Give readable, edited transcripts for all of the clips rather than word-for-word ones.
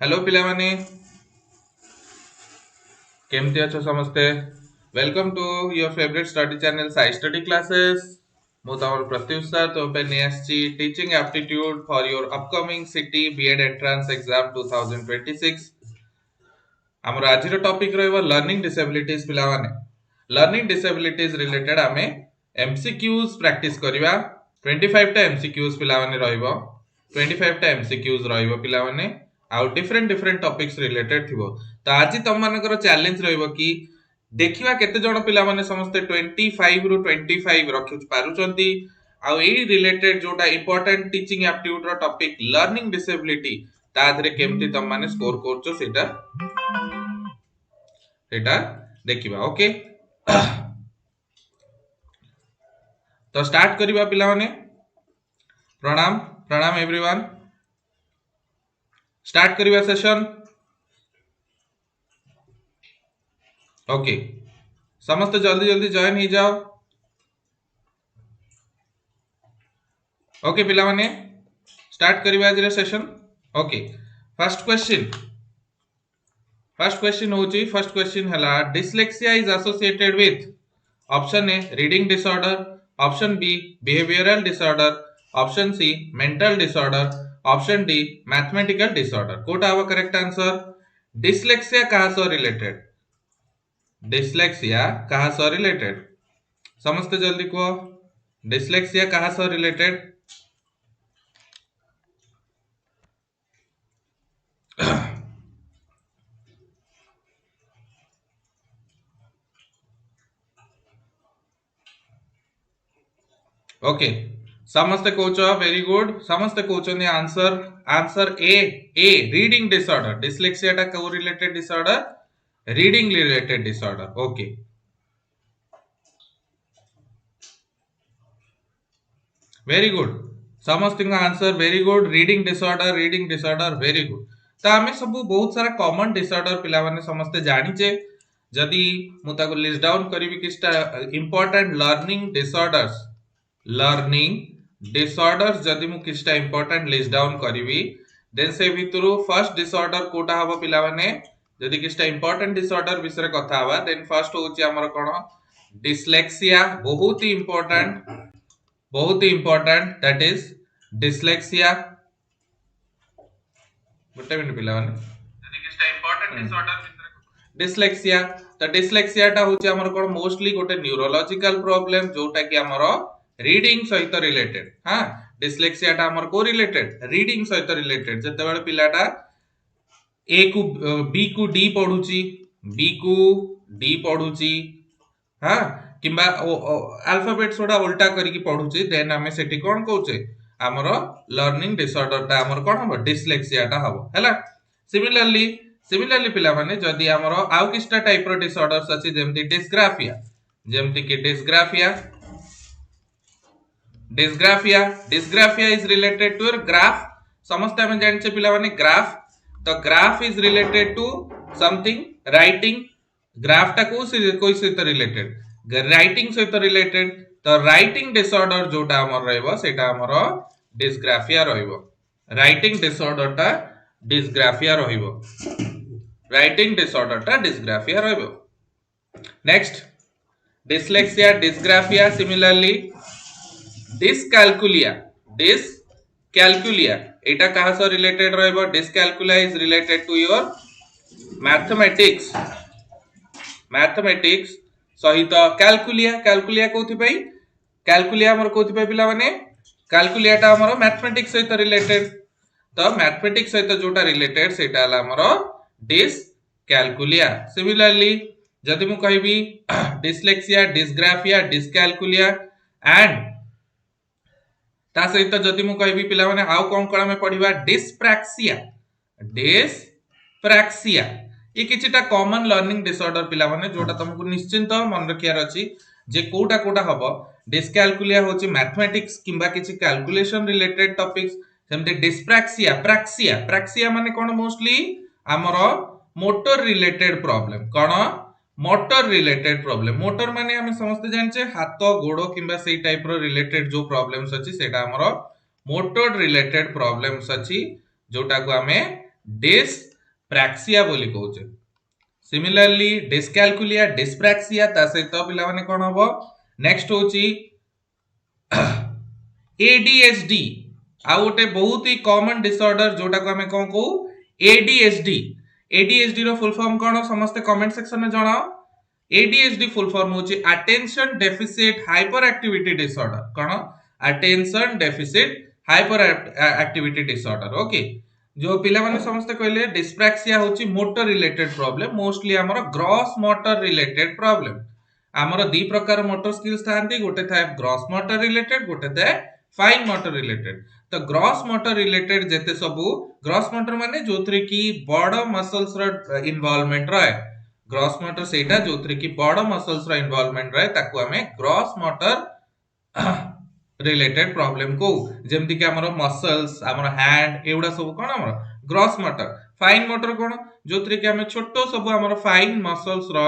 Hello पिला माने केमती अच्छो समस्ते welcome to your favourite study channel Sai study classes मु तमर प्रत्युष सर तो पे ने आछि teaching aptitude for your upcoming CET B.Ed entrance exam 2026 हमर आजिर टॉपिक रहबो लर्निंग डिसेबिलिटीज पिला माने लर्निंग डिसेबिलिटीज रिलेटेड आमे MCQs प्रैक्टिस करिवा 25 टा MCQs पिला माने रहइबो 25 टा MCQs रहइबो पिला माने आउ डिफरेंट टॉपिक्स रिलेटेड थिबो तो आज तुम मानकर चैलेंज रहइबो कि देखिवा केते जण पिला माने समस्त 25 रु 25 रखि पारुचंती आउ एई रिलेटेड जोटा इंपोर्टेंट टीचिंग एप्टीट्यूड रो टॉपिक लर्निंग डिसेबिलिटी ता धरे केमती तुम माने स्कोर करछो सेटा देखिबा ओके तो स्टार्ट करिबा पिला माने प्रणाम प्रणाम एवरीवन स्टार्ट करिबा सेशन ओके समस्त जल्दी जल्दी जॉइन ही जाओ ओके पिला माने स्टार्ट करिबा आज सेशन ओके फर्स्ट क्वेश्चन हला dyslexia is associated with option A reading disorder option B behavioural disorder option C mental disorder option D mathematical disorder कोटा हवा करेक्ट आंसर डिसलेक्सिया कहा सो रिलेटेड डिसलेक्सिया कहा सो रिलेटेड समस्त जल्दी को डिसलेक्सिया कहा सो रिलेटेड ओके समस्त कोच वेरी गुड समस्त कोच ने answer answer A reading disorder dyslexia टा को related disorder reading related disorder okay very good समस्त का answer very good reading disorder very good तो आमे सब बहुत सारा कॉमन डिसऑर्डर पिला माने समस्त जानिचे जदी मु ताको लिस्ट डाउन करबी किस्टा इंपोर्टेंट लर्निंग डिसऑर्डर्स जदी मु किस्टा इंपोर्टेंट लिस्ट डाउन करबी देन से भितरु फर्स्ट डिसऑर्डर कोटा हबो पिला माने जदी किस्टा इंपोर्टेंट डिसऑर्डर विषय कथा हबा देन फर्स्ट होची हमर कोन डिसलेक्सिया बहुत ही इंपोर्टेंट दैट इज डिसलेक्सिया गोटे मिनिट पिला माने जदी किस्टा इंपोर्टेंट डिसऑर्डर डिसलेक्सिया तो डिसलेक्सिया टा होची हमर कोन मोस्टली गोटे न्यूरोलॉजिकल प्रॉब्लम जोटा कि हमर रीडिंग सहित रिलेटेड हां डिसलेक्सिया टा हमर को रिलेटेड रीडिंग सहित रिलेटेड जते बेले पिलाटा ए को बी को डी पढुची हां किबा अल्फाबेट सोडा उल्टा करी की पढुची देन हमें सेठी कोन कहउचे हमर लर्निंग डिसऑर्डर टा हमर कोन हबो डिसलेक्सिया टा हबो हैला सिमिलरली पिला माने जदी हमर आउ किस्टा टाइप रो डिसऑर्डर्स अछि जेमति dysgraphia is related to your graph समस्त हम जानचे पिला माने ग्राफ तो graph is related to something writing graph टा कोई से रिलेटेड राइटिंग से रिलेटेड तो राइटिंग डिसऑर्डर जोटा हमर रहबो सेटा हमर डिस्ग्राफिया रहइबो राइटिंग डिसऑर्डर टा डिस्ग्राफिया रहइबो next dyslexia dysgraphia similarly dyscalculia एटा कहा सो रिलेटेड रहइबो dyscalculia is related to your mathematics सहित कैलकुलिया कोथि पई कैलकुलिया हमर कोथि पई पिला माने कैलकुलिया टा हमर मैथमेटिक्स सहित रिलेटेड तो मैथमेटिक्स सहित जोटा रिलेटेड सेटा हला हमर डिस्कैल्कुलिया सिमिलरली जदि मु कहबी डिसलेक्सिया डिस्ग्राफिया डिस्कैल्कुलिया एंड ता सहित जदि मु कहबी पिला माने आउ कोन कोन में पढिबा डिस्प्रैक्सिया ये किछटा कॉमन लर्निंग डिसऑर्डर पिला माने जोटा तुमको निश्चिंत मन रखियार अछि जे कोटा हबो डिस्कैल्कुलिया होची मैथमेटिक्स किबा किछि कैलकुलेशन रिलेटेड टॉपिक्स सेमते डिस्प्रैक्सिया माने कोन मोस्टली हमरो मोटर रिलेटेड प्रॉब्लम मोटर माने हम समस्त जानचे हाथ गोड़ो किबा सेई टाइप रो रिलेटेड जो प्रॉब्लम्स अछि सेटा हमरो मोटर रिलेटेड प्रॉब्लम्स अछि जोटा को हमें डिस्प्रैक्सिया ପ୍ରାକ୍ସିଆ ବୋଲି କହୁଛେ। सिमिलरली डिस्कैलकुलिया डिस्प्राक्सिया ता सहित पिला माने कोन हबो नेक्स्ट होची एडीएचडी आ गोटे बहुत ही कॉमन डिसऑर्डर जोटा को हमें कोन कहू एडीएचडी। एडीएचडी रो फुल फॉर्म कोन समस्त कमेंट सेक्शन में जणाओ। एडीएचडी फुल फॉर्म होची attention deficit hyperactivity disorder. कोन attention deficit hyperactivity disorder. Okay जो पिला माने समस्त कहले डिस्प्राक्सिया होची मोटर रिलेटेड प्रॉब्लम मोस्टली हमर ग्रॉस मोटर रिलेटेड प्रॉब्लम। हमर दी प्रकार मोटर स्किल्स थांती गोटे थाए ग्रॉस मोटर रिलेटेड गोटे थाए फाइन मोटर रिलेटेड। तो ग्रॉस मोटर रिलेटेड जेते सबु ग्रॉस मोटर माने जोथरे की बड़ मसल्स रो इन्वॉल्वमेंट रहे। ग्रॉस मोटर सेटा जोथरे की बड़ मसल्स रो इन्वॉल्वमेंट रहे ताकू हमें ग्रॉस मोटर रिलेटेड प्रॉब्लम को जेमति कि हमर मसल्स हमर हैंड एउडा सब कोन हमर ग्रॉस मोटर। फाइन मोटर कोन जोथरे कि हमें छोटो सब हमर फाइन मसल्स रो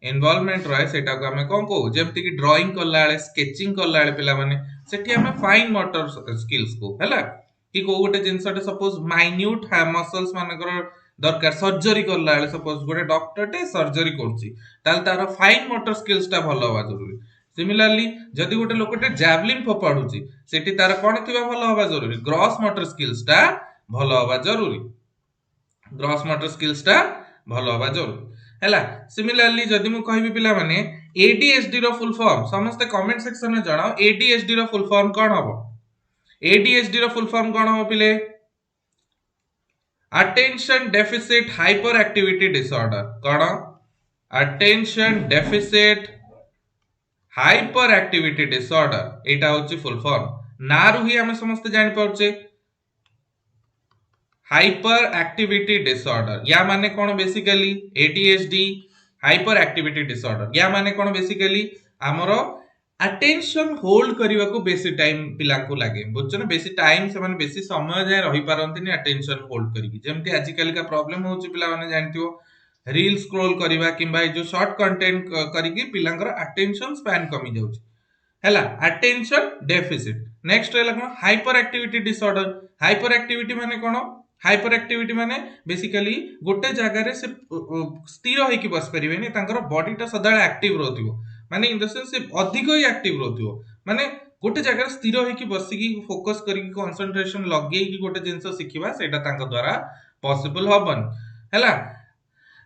इन्वॉल्वमेंट रहे सेटा को हमें कोन को जेमति कि ड्राइंग करला वाले स्केचिंग करला वाले पिला माने सेठी हमें फाइन मोटर स्किल्स को हैला कि को गोटे जिंसटे सपोज माइन्यूट मसल्स मानकर दरकार सर्जरी करला वाले सपोज गोटे डॉक्टर टे सर्जरी करछि ताल तार फाइन मोटर स्किल्स टा भलो होवा जरूरी। सिमिलरली जदि गोटे लोकटे जैवलिन फोपाडुची सेठी तार कोन थिबा भलो होवा जरूरी ग्रॉस मोटर स्किल्स टा भलो होवा जरूरी। ग्रॉस मोटर स्किल्स टा भलो होवा जरूरी हैला। सिमिलरली जदि मु कहबी पिला माने एडीएचडी रो फुल फॉर्म समस्त कमेंट सेक्शन में जणाओ एडीएचडी रो फुल फॉर्म कोन हबो। एडीएचडी रो फुल फॉर्म कोन हबो पिले attention deficit hyperactivity disorder. कोन attention deficit hyperactivity disorder एटा होची फुल फॉर्म ना रु ही हमें समस्त जानि पाउचे हाइपर एक्टिविटी डिसऑर्डर या माने कोन basically ADHD hyperactivity disorder या माने कोन बेसिकली हमरो अटेंशन होल्ड करबा को बेसी टाइम पिला को लागे बुझछ ना बेसी टाइम से माने बेसी समय जाय रही पारंती अटेंशन होल्ड करिकि जेमति आजिकल का प्रॉब्लम होची पिला माने जानथियो रील स्क्रॉल करिबा किबा जो शॉर्ट कंटेंट करिकि पिलांकर अटेंशन स्पैन कमी जाउची हैला अटेंशन डेफिसिट। नेक्स्ट हैला कोन hyperactivity disorder. Hyperactivity माने कोन हाइपर एक्टिविटी माने बेसिकली गोटे जगह रे से स्थिर होई कि बस परिबेनी तांकर बॉडी टा सदा एक्टिव रहथिबो माने इन द सेंस से अधिक ही एक्टिव रहथिबो माने गोटे जगह स्थिर होई कि बसिकी फोकस करिकि कंसंट्रेशन लगेई कि गोटे जिंस सिखिबा सेटा तांका द्वारा पॉसिबल होबन हैला।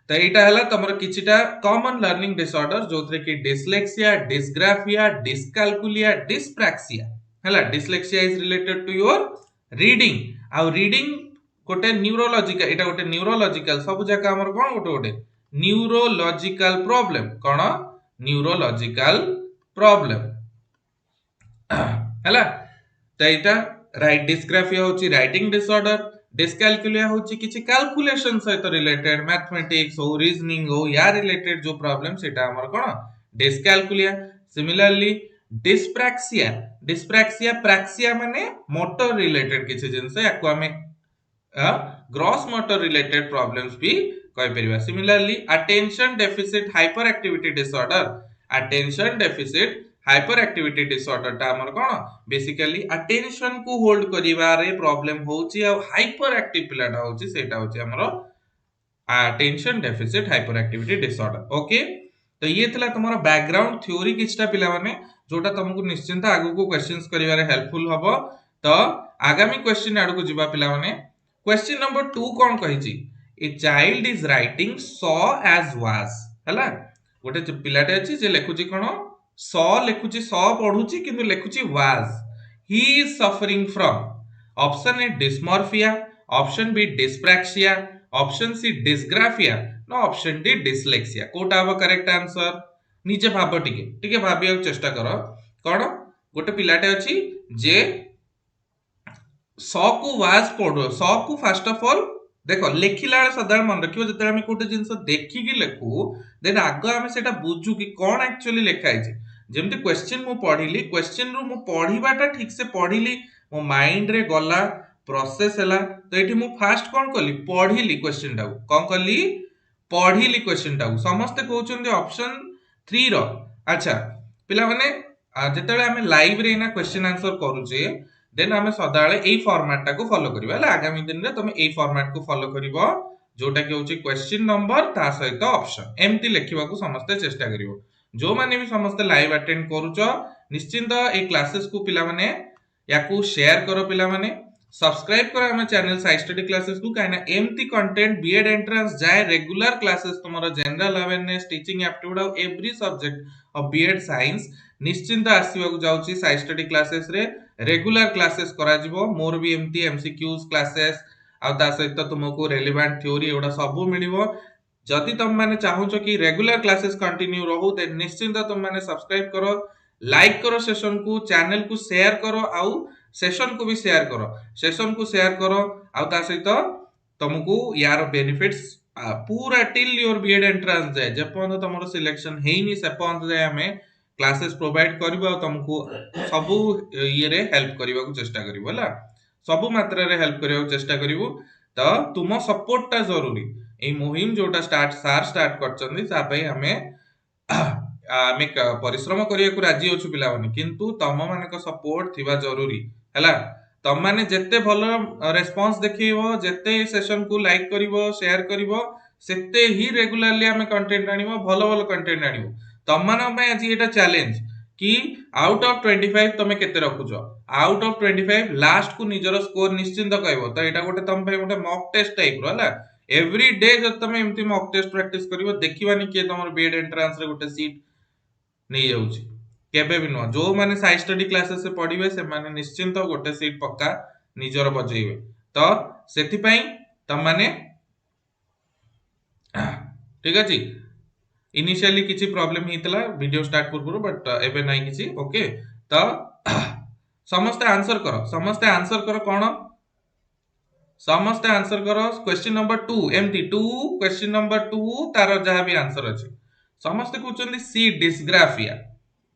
तो एटा हला तमर किछिटा कॉमन लर्निंग डिसऑर्डर जोथरे कि डिसलेक्सिया डिस्ग्राफिया डिस्काल्कुलिया डिस्प्रैक्सिया हला। Dyslexia is related to your reading आ रीडिंग गोटे न्यूरोलॉजिकल एटा गोटे न्यूरोलॉजिकल सब जगह हमर कोन गोटे गोटे न्यूरोलॉजिकल प्रॉब्लम कोन न्यूरोलॉजिकल प्रॉब्लम हला। तो एटा राइट डिस्ग्राफिया होची राइटिंग डिसऑर्डर। डिस्कैलकुलिया होची किछि कैलकुलेशन सहित रिलेटेड मैथमेटिक्स हो रीजनिंग हो या रिलेटेड जो प्रॉब्लम सेटा हमर कोन डिस्कैलकुलिया। सिमिलरली डिस्प्रैक्सिया डिस्प्रैक्सिया प्रैक्सिया माने मोटर रिलेटेड किछि जिंस याको हमें ग्रॉस मोटर रिलेटेड प्रॉब्लम्स भी कहि परिबा। Similarly attention deficit hyperactivity disorder attention deficit hyperactivity disorder ता हमर कोन बेसिकली अटेंशन को होल्ड करिवा रे प्रॉब्लम होची आ हाइपर एक्टिव पिलाटा होची सेटा होची हमर attention deficit hyperactivity disorder. Okay तो ये थला तुम्हारा बैकग्राउंड थ्योरी किछटा पिला माने जोटा तुमको निश्चिंत आगु को क्वेश्चंस करिवारे हेल्पफुल हबो। तो आगामी क्वेश्चन आडू को जिबा पिला माने क्वेश्चन नंबर 2 कोन कहिची a child is writing saw as was हला। गोटे पिलाटे अछि जे लेखुची कोन सॉ लेखुची सॉ पढुची किंतु लेखुची was he is suffering from option A dysmorphia option B dyspraxia option C dysgraphia no option D dyslexia कोटा हबो करेक्ट आंसर नीचे भाबो टिके भाबिया चेष्टा करो कोन गोटे पिलाटे अछि जे सॉ को वाज पढो सॉ को फर्स्ट ऑफ ऑल देखो लेखिला सदा मन रखियो जते हम कोटे जिंस देखि कि लेखु देन आगो हम सेटा बुझू कि कोन एक्चुअली लेखा है जेमते क्वेश्चन मु पढिली क्वेश्चन रु मु पढिबाटा ठीक से पढिली मो माइंड रे गला प्रोसेस हला। तो एठी मु फास्ट कोन कली पढिली क्वेश्चन टा कोन कली पढिली क्वेश्चन टा समस्त कहउछन दे ऑप्शन 3 रो अच्छा पिला माने जेतेले हम लाइव रे ना क्वेश्चन आंसर करूचे देन हमें सदाळे एई फॉर्मेट टा को फॉलो करिबा हला। आगामी दिन रे तुम एई फॉर्मेट को फॉलो करिवो जोटा कि होची क्वेश्चन नंबर ता सहित ऑप्शन एमती लिखिबा को समस्त चेष्टा करिवो। जो माने भी समस्त लाइव अटेंड करूचो निश्चिंत ए क्लासेस को पिला माने याकू शेयर करो, पिला माने सब्सक्राइब करो हम चैनल साइ स्टडी क्लासेस को, काइना एमती कंटेंट बीएड एंट्रेंस जाए रेगुलर क्लासेस तुमरो जनरल अवेयरनेस टीचिंग एप्टीट्यूड और every subject of BEd science निश्चिंत आसीबा को जाउची साइ स्टडी क्लासेस रे रेगुलर क्लासेस करा जिवो। मोर भी एमती एमसीक्यूज क्लासेस आ ता सहित तुमको रेलेवेंट थ्योरी एडा सब मिलिवो। जदि तुम माने चाहो कि रेगुलर क्लासेस कंटिन्यू रहू ते निश्चिंत तुम माने सब्सक्राइब करो, लाइक करो सेशन को, चैनल को शेयर करो, आउ सेशन को भी शेयर करो, सेशन को शेयर करो आउ ता सहित तुमको यार बेनिफिट्स पूरा टिल योर बीएड एंट्रेंस जाए जेपन तुमरो सिलेक्शन हेनी से पॉइंट जाए हमें क्लासेस प्रोवाइड करबो तुमको सब ये रे हेल्प करबा को चेष्टा करबो हला, सब मात्रा रे हेल्प करबा को चेष्टा करबो। तो तुम सपोर्ट टा जरूरी ए मुहिम जोटा स्टार्ट करचंदी ता पई हमें आमे परिश्रम करिया को राजी होछु पिला माने, किंतु तम माने को सपोर्ट थिबा जरूरी हला। तम माने जेते भलो रेस्पॉन्स देखिबो, जेते सेशन को लाइक करिवो, शेयर करिवो, सेते ही रेगुलरली हमें कंटेंट आनिबो, भलो भलो कंटेंट आनिबो। तम माने में आज एटा चैलेंज कि आउट ऑफ 25 तमे केते रखुछो, आउट ऑफ 25 लास्ट को निजरो स्कोर निश्चिंत कहबो। तो एटा गोटे तम पे गोटे मॉक टेस्ट टाइप रो हला। एवरी डे जब तमे एमती मॉक टेस्ट प्रैक्टिस करिवो देखिबानी के तमर बीएड एंट्रेंस रे गोटे सीट नहीं जाउची, केबे भी नो जो माने साइ स्टडी क्लासेस से पढिबे से माने निश्चिंत गोटे सीट पक्का निजर बजेइबे। तो सेति पई तम माने ठीक अछि। इनिशियली किछि प्रॉब्लम हितला वीडियो स्टार्ट पूर्व बट एबे नाही किछि ओके। तो समस्त आंसर करो, समस्त आंसर करो कोन, समस्त आंसर करो क्वेश्चन नंबर 2 एमटी 2 क्वेश्चन नंबर 2 तार जहां भी आंसर अछि समस्त कहउचंदी सी डिस्ग्राफिया।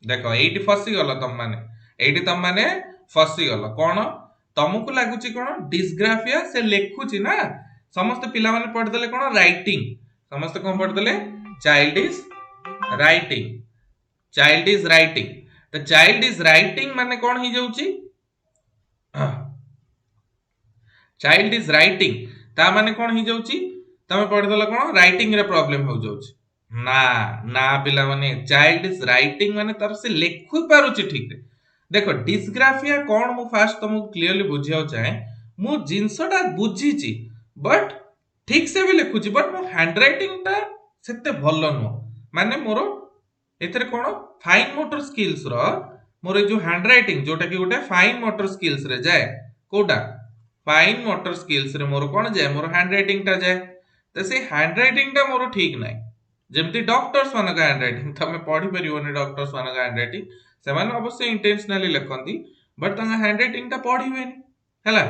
देखो एठी फसी गलो तम माने, एठी तम माने फसी गलो कोन, तुमको लागुची कोन डिस्ग्राफिया से लेखुची ना समस्त पिला माने पढ देले कोन राइटिंग, समस्त कोन पढ देले child is writing, child is writing. तो चाइल्ड इज राइटिंग माने कोन ही जाउची, चाइल्ड इज राइटिंग ता माने कोन ही जाउची, तमे पढ देला कोन राइटिंग रे प्रॉब्लम हो जाउची ना ना पिला माने चाइल्ड इज राइटिंग माने तार से लेखु पारुची ठीक रे। देखो डिस्ग्राफिया कोन मु फास्ट तुमको क्लियरली बुझियाउ चाहे, मु जिंसटा बुझीची बट ठीक से भी लिखुची बट मो हैंडराइटिंग ता सेते भलो नो, माने मोरो एथरे कोन फाइन मोटर स्किल्स रो मोर जो हैंडराइटिंग जोटा कि गोटे फाइन मोटर स्किल्स रे जाए, कोटा फाइन मोटर स्किल्स रे मोर कोन जाए मोर हैंडराइटिंग ता जाए। तो से हैंडराइटिंग ता मोर ठीक नाही, जेमती डॉक्टर्स मान का हैंडराइटिंग तमे पढी परियोनी, डॉक्टर्स मान का हैंडराइटिंग से माने अवश्य इंटेंशनली लिखंती बट तंगा हैंडराइटिंग ता पढिबेनी हला।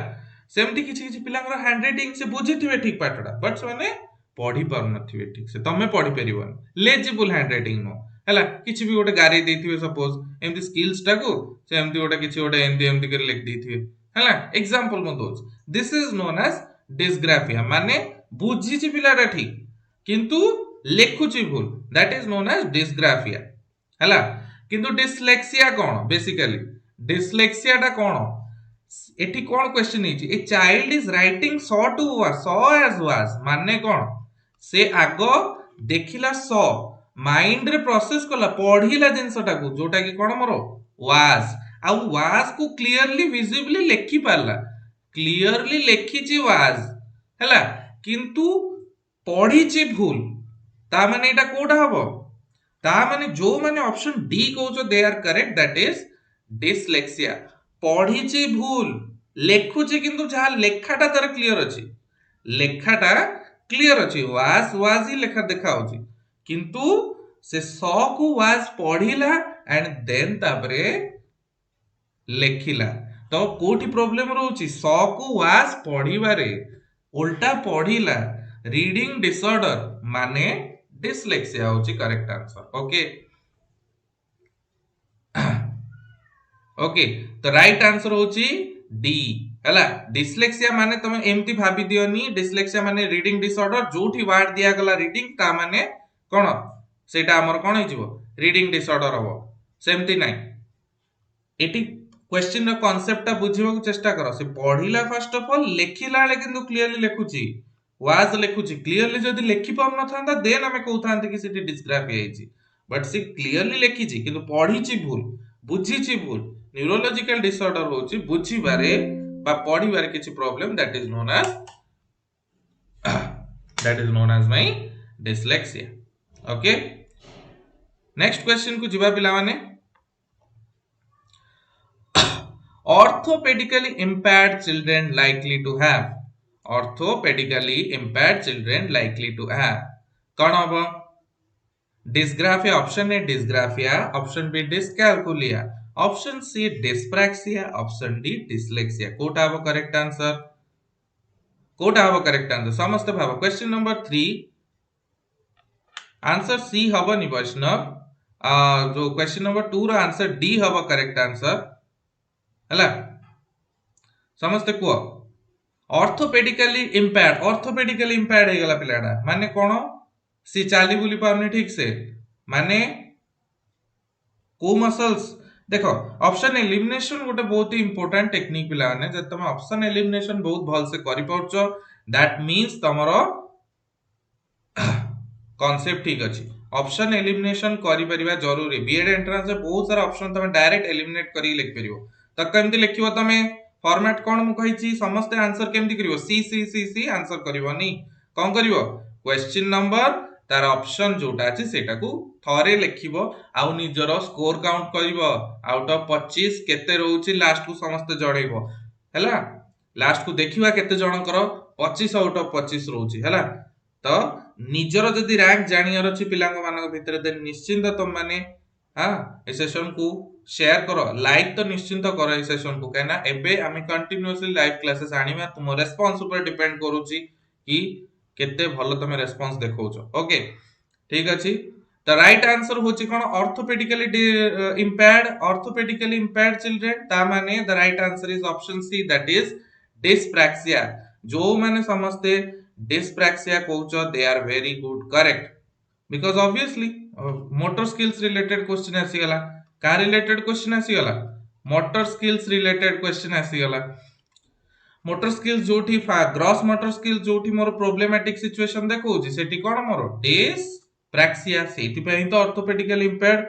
सेमती किछि किछि पिलांगर हैंडराइटिंग से बुझिथिबे ठीक पाठडा बट से माने पढी पार नथिबे ठीक से, तमे पढी परिबोनी लेजिबल हैंडराइटिंग नो हला। किछि भी गोटे गारी देथिबे सपोज एमती स्किल्स टाको से एमती गोटे किछि गोटे एमती एमती कर लिख देथिबे हला। एग्जांपल म दोच this is known as dysgraphia, माने बुझिछि पिलाटा ठीक किंतु लेखुची भूल, that is known as dysgraphia हला। किंतु डिसलेक्सिया कोन, बेसिकली डिसलेक्सिया टा कोन, एठी कोन क्वेश्चन हिची a child is writing saw to was, saw as was माने कोन से आगो देखिला सॉ माइंड रे प्रोसेस कला पढिला जिंसटा को जोटा कि कोन मोर वाज, आ वाज को क्लियरली विजिबली लेखि पारला, क्लियरली लेखिची वाज हला किंतु पढिची भूल। ता माने एटा कोडा हबो, ता माने जो माने ऑप्शन डी कहउछो they are correct, that is dyslexia. पढिची भूल लेखुची किंतु जहा लेखाटा तार क्लियर अछि, लेखाटा क्लियर अछि वाज वाज ही लेखा देखा होची किंतु से स को वाज पढिला एंड देन तापरे लेखिला। तो कोठी प्रॉब्लम रहउची स को वाज पढिबारे उल्टा पढिला, रीडिंग डिसऑर्डर माने डिसलेक्सिया होची करेक्ट आंसर ओके। ओके तो राइट आंसर होची डी हला। डिसलेक्सिया माने तमे एमती भाबी दियोनी डिसलेक्सिया माने रीडिंग डिसऑर्डर जोठी वर्ड दिया गला रीडिंग ता माने कोन सेटा हमर कोन हिजिवो रीडिंग डिसऑर्डर हबो, सेमती नाही। एटी क्वेश्चन रो कांसेप्ट ता बुझिबो चेष्टा करो, से पढिला फर्स्ट ऑफ ऑल लेखिला ले किंतु क्लियरली लेखुची वाज लिखुची क्लियरली जदि लिखि पाउन नथांता देन आमे कहउथांते कि सेठी डिस्ग्राफिया हेची बट से क्लियरली लिखिची किंतु पढिची भूल बुझिची भूल न्यूरोलॉजिकल डिसऑर्डर होची बुझिबारे बा पढिबारे किछि problem that is known as my dyslexia okay next question को जिबा पिला माने orthopedically impaired children likely to have orthopedically impaired children likely to have कौन होबो dysgraphia option A dysgraphia option B dyscalculia option C dyspraxia option D dyslexia कोटा हबो correct answer समस्त भाबो क्वेश्चन नंबर 3 आंसर सी हबो नि वैष्णव जो question number 2 रो आंसर डी हबो करेक्ट आंसर हला समस्त को ऑर्थोपेडिकली इंपेयर्ड हे गला पिलाडा माने कोन सी चाली बुली पाउनी ठीक से माने को मसल्स देखो ऑप्शन एलिमिनेशन गोटे बहुत ही इंपोर्टेंट टेक्निक पिला माने जब तुम ऑप्शन एलिमिनेशन बहुत भल से करि पाउछो दैट मींस तमरो कांसेप्ट ठीक अछि ऑप्शन एलिमिनेशन करि परिबा जरूरी बीएड एंट्रेंस में बहुत सारा ऑप्शन तुम डायरेक्ट एलिमिनेट करि लिख परिबो त केमति लिखिबो तमे फॉर्मेट कोन मु कहिछि समस्त आंसर केमति करिवो सी सी सी सी आंसर करिवोनी कोन करिवो क्वेश्चन नंबर तार ऑप्शन जोटा अछि सेटा को थरे लिखिबो आउ निजरो स्कोर काउंट करिवो आउट ऑफ 25 केते रहउछि लास्ट को समस्त जणैबो हैला लास्ट को देखिबा केते जणकर 25 आउट ऑफ 25 रहउछि हैला तो निजरो जदि रैंक जानियर अछि पिलांग मानक भितर देन निश्चिंत तुम माने हां ए सेशन को शेयर करो लाइक तो निश्चिंत करो ए सेशन को कहना एबे आमे कंटीन्यूअसली लाइव क्लासेस आनिबा तुम रेस्पॉन्स ऊपर डिपेंड करूची कि केते भलो तमे रेस्पॉन्स देखौछो ओके ठीक अछि द राइट आंसर होची कोन ऑर्थोपेडिकली इंपेयर्ड चिल्ड्रन ता माने the right answer is option C that is dyspraxia जो माने समस्ते डिस्प्रैक्सिया कहउछो they are very good correct because obviously motor skills related question आसी गला का रिलेटेड क्वेश्चन आसी गला मोटर स्किल्स रिलेटेड क्वेश्चन आसी गला मोटर स्किल्स जोठी ग्रॉस मोटर स्किल्स जोठी मोर प्रॉब्लमेटिक सिचुएशन देखौछि सेठी कोन मोर डिस्प्रैक्सिया सेठी पई तो ऑर्थोपेडिकली इंपेयर्ड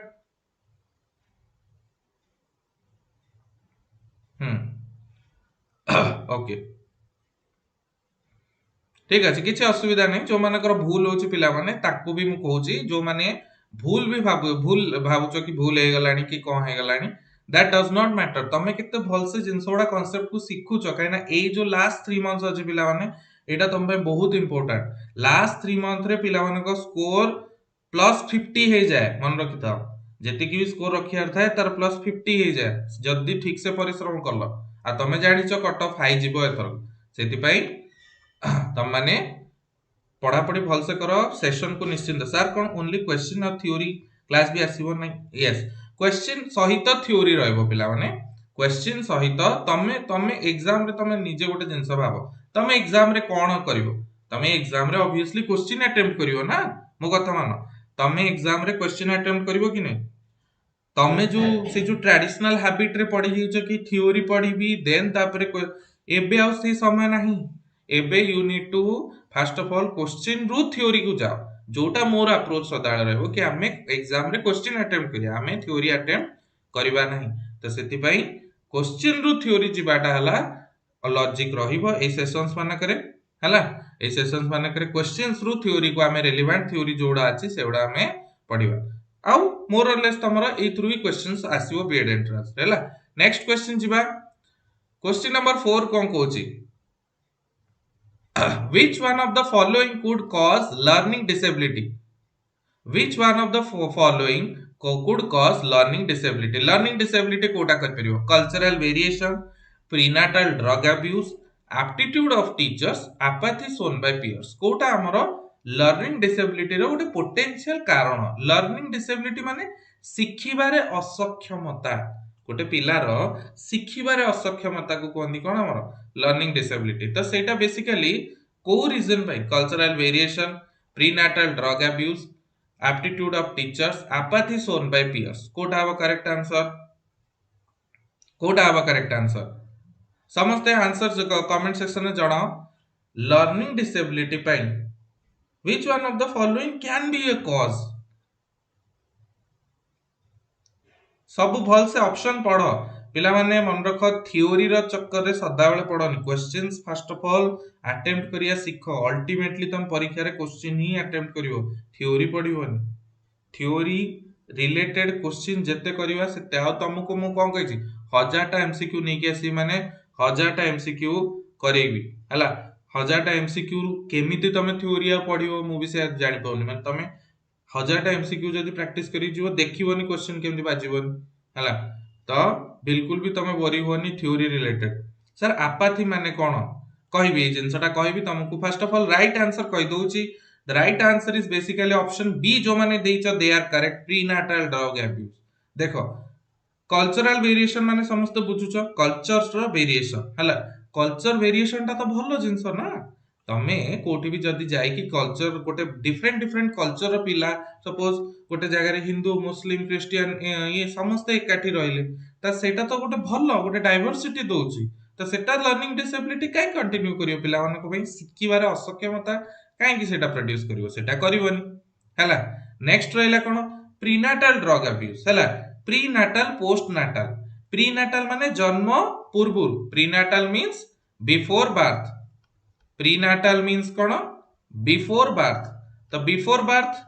ओके ठीक अछि किछ असुविधा नै जो मानकर भूल होछि पिला माने ताकू भी मु कहूछि जो माने भूल भाबुचो कि भूल हे गलानी कि कोन हे गलानी दैट डज नॉट मैटर तमे केते भल से जिंसोडा कांसेप्ट को सिखुचो काइना ए जो लास्ट 3 मंथ्स अछि पिला माने एटा तम पे बहुत इंपोर्टेंट लास्ट 3 मंथ रे पिला माने को स्कोर +50 हे जाय मन रखि था जेति कि स्कोर रखियार थाए तार +50 हे जाय जल्दी ठीक से परिश्रम करलो आ तमे जानिचो कट ऑफ हाई जिवो एथर सेति पई तम माने पढ़ा पढ़ी भल से करो सेशन को निश्चिंत सर कोन ओनली क्वेश्चन और थ्योरी क्लास भी आसीबो नै यस क्वेश्चन सहित थ्योरी रहबो पिला माने क्वेश्चन सहित तमे एग्जाम रे तमे निजे गोटे जिंस भाबो तमे एग्जाम रे कोन करिवो तमे एग्जाम रे ऑब्वियसली क्वेश्चन अटेम्प्ट करिवो ना मो कथा मानो तमे एग्जाम रे क्वेश्चन अटेम्प्ट करिवो कि नै तमे जो से जो ट्रेडिशनल हैबिट रे पढ़ी हिचो कि थ्योरी पढ़ीबी देन तापरे एबे आ से समय नाही एबे you need to first of all question रु थ्योरी को जाओ जोटा मोर अप्रोच सदाळ रहबो कि हमें एग्जाम रे क्वेश्चन अटेम्प्ट करिया हमें थ्योरी अटेम्प्ट करिबा नाही तो सेति पई क्वेश्चन रु थ्योरी जिबाटा हला लॉजिक रहिबो ए सेशंस माने करे हला ए सेशंस माने करे क्वेश्चंस रु थ्योरी को हमें रिलेवेंट थ्योरी जोड़ा अछि सेउडा हमें पढिबा आउ मोर और लेस तमरा ए थ्रू ही क्वेश्चंस आसीबो बीएड एंट्रेंस हला नेक्स्ट क्वेश्चन जिबा क्वेश्चन नंबर 4 कोन कहूची which one of the following could cause learning disability which one of the following could cause learning disability कोटा कर परियो cultural variation prenatal drug abuse aptitude of teachers apathy shown by peers Kota हमरो learning disability रो गोटे potential कारण learning disability माने सिखिबारे असक्षमता गोटे पिलार सिखिबारे असक्षमता को कहंदी कोन हमर लर्निंग डिसेबिलिटी तो सेटा बेसिकली को reason by cultural variation prenatal drug abuse aptitude of teachers apathy shown by peers कोटा हबो करेक्ट आंसर समस्त आंसर कमेंट सेक्शन में जणाओ लर्निंग डिसेबिलिटी पाई which one of the following can be a cause सब भल से ऑप्शन पढ़ पिला माने मन रख थ्योरी रो चक्कर रे सदा बेले पढ़नी questions first of all attempt करिया सीख अल्टीमेटली तुम परीक्षा रे क्वेश्चन ही अटेम्प्ट करिवो थ्योरी पढ़िबोनी थ्योरी रिलेटेड क्वेश्चन जेते करिवा सेते आ तुमको मु कोन कहिची 1000टा एमसीक्यू नेकी आसी माने 1000टा एमसीक्यू करेबी हला 1000टा एमसीक्यू केमिति तमे थ्योरी आ पढ़िबो मु भी से जानि पाउनी माने तमे 1000टा एमसीक्यू जदी प्रैक्टिस करी जीवो देखिबोनी क्वेश्चन केमति बाजीबोनी हला तो बिल्कुल भी तमे वरी होनी थ्योरी रिलेटेड सर आपाथी माने कोन कहबी ए जिंसटा कहबी तुमको first of all right answer कहि दोउची the right answer is basically option B जो माने देइछ they are correct prenatal drug abuse देखो कल्चरल वेरिएशन माने समस्त बुझुछ कल्चर्स रो वेरिएशन हला कल्चर वेरिएशन ता तो भलो जिंस ना तमे कोठी भी जदी जाई कि कल्चर गोटे डिफरेंट डिफरेंट कल्चर रो पिला सपोज गोटे जगह रे हिंदू मुस्लिम क्रिश्चियन ये समस्त एकाठी रहले ता सेटा तो गोटे भलो गोटे डाइवर्सिटी दोउची तो सेटा लर्निंग डिसेबिलिटी काई कंटिन्यू करियो पिला माने को भाई सिखिबारे असक्षमता काई कि सेटा प्रोड्यूस करियो सेटा करिवोनी हला नेक्स्ट रहला कोन प्रीनाटल ड्रग अब्यूज हला प्रीनाटल पोस्टनाटल प्रीनाटल माने जन्म पूर्व prenatal means before birth prenatal means कोन बिफोर बर्थ तो बिफोर बर्थ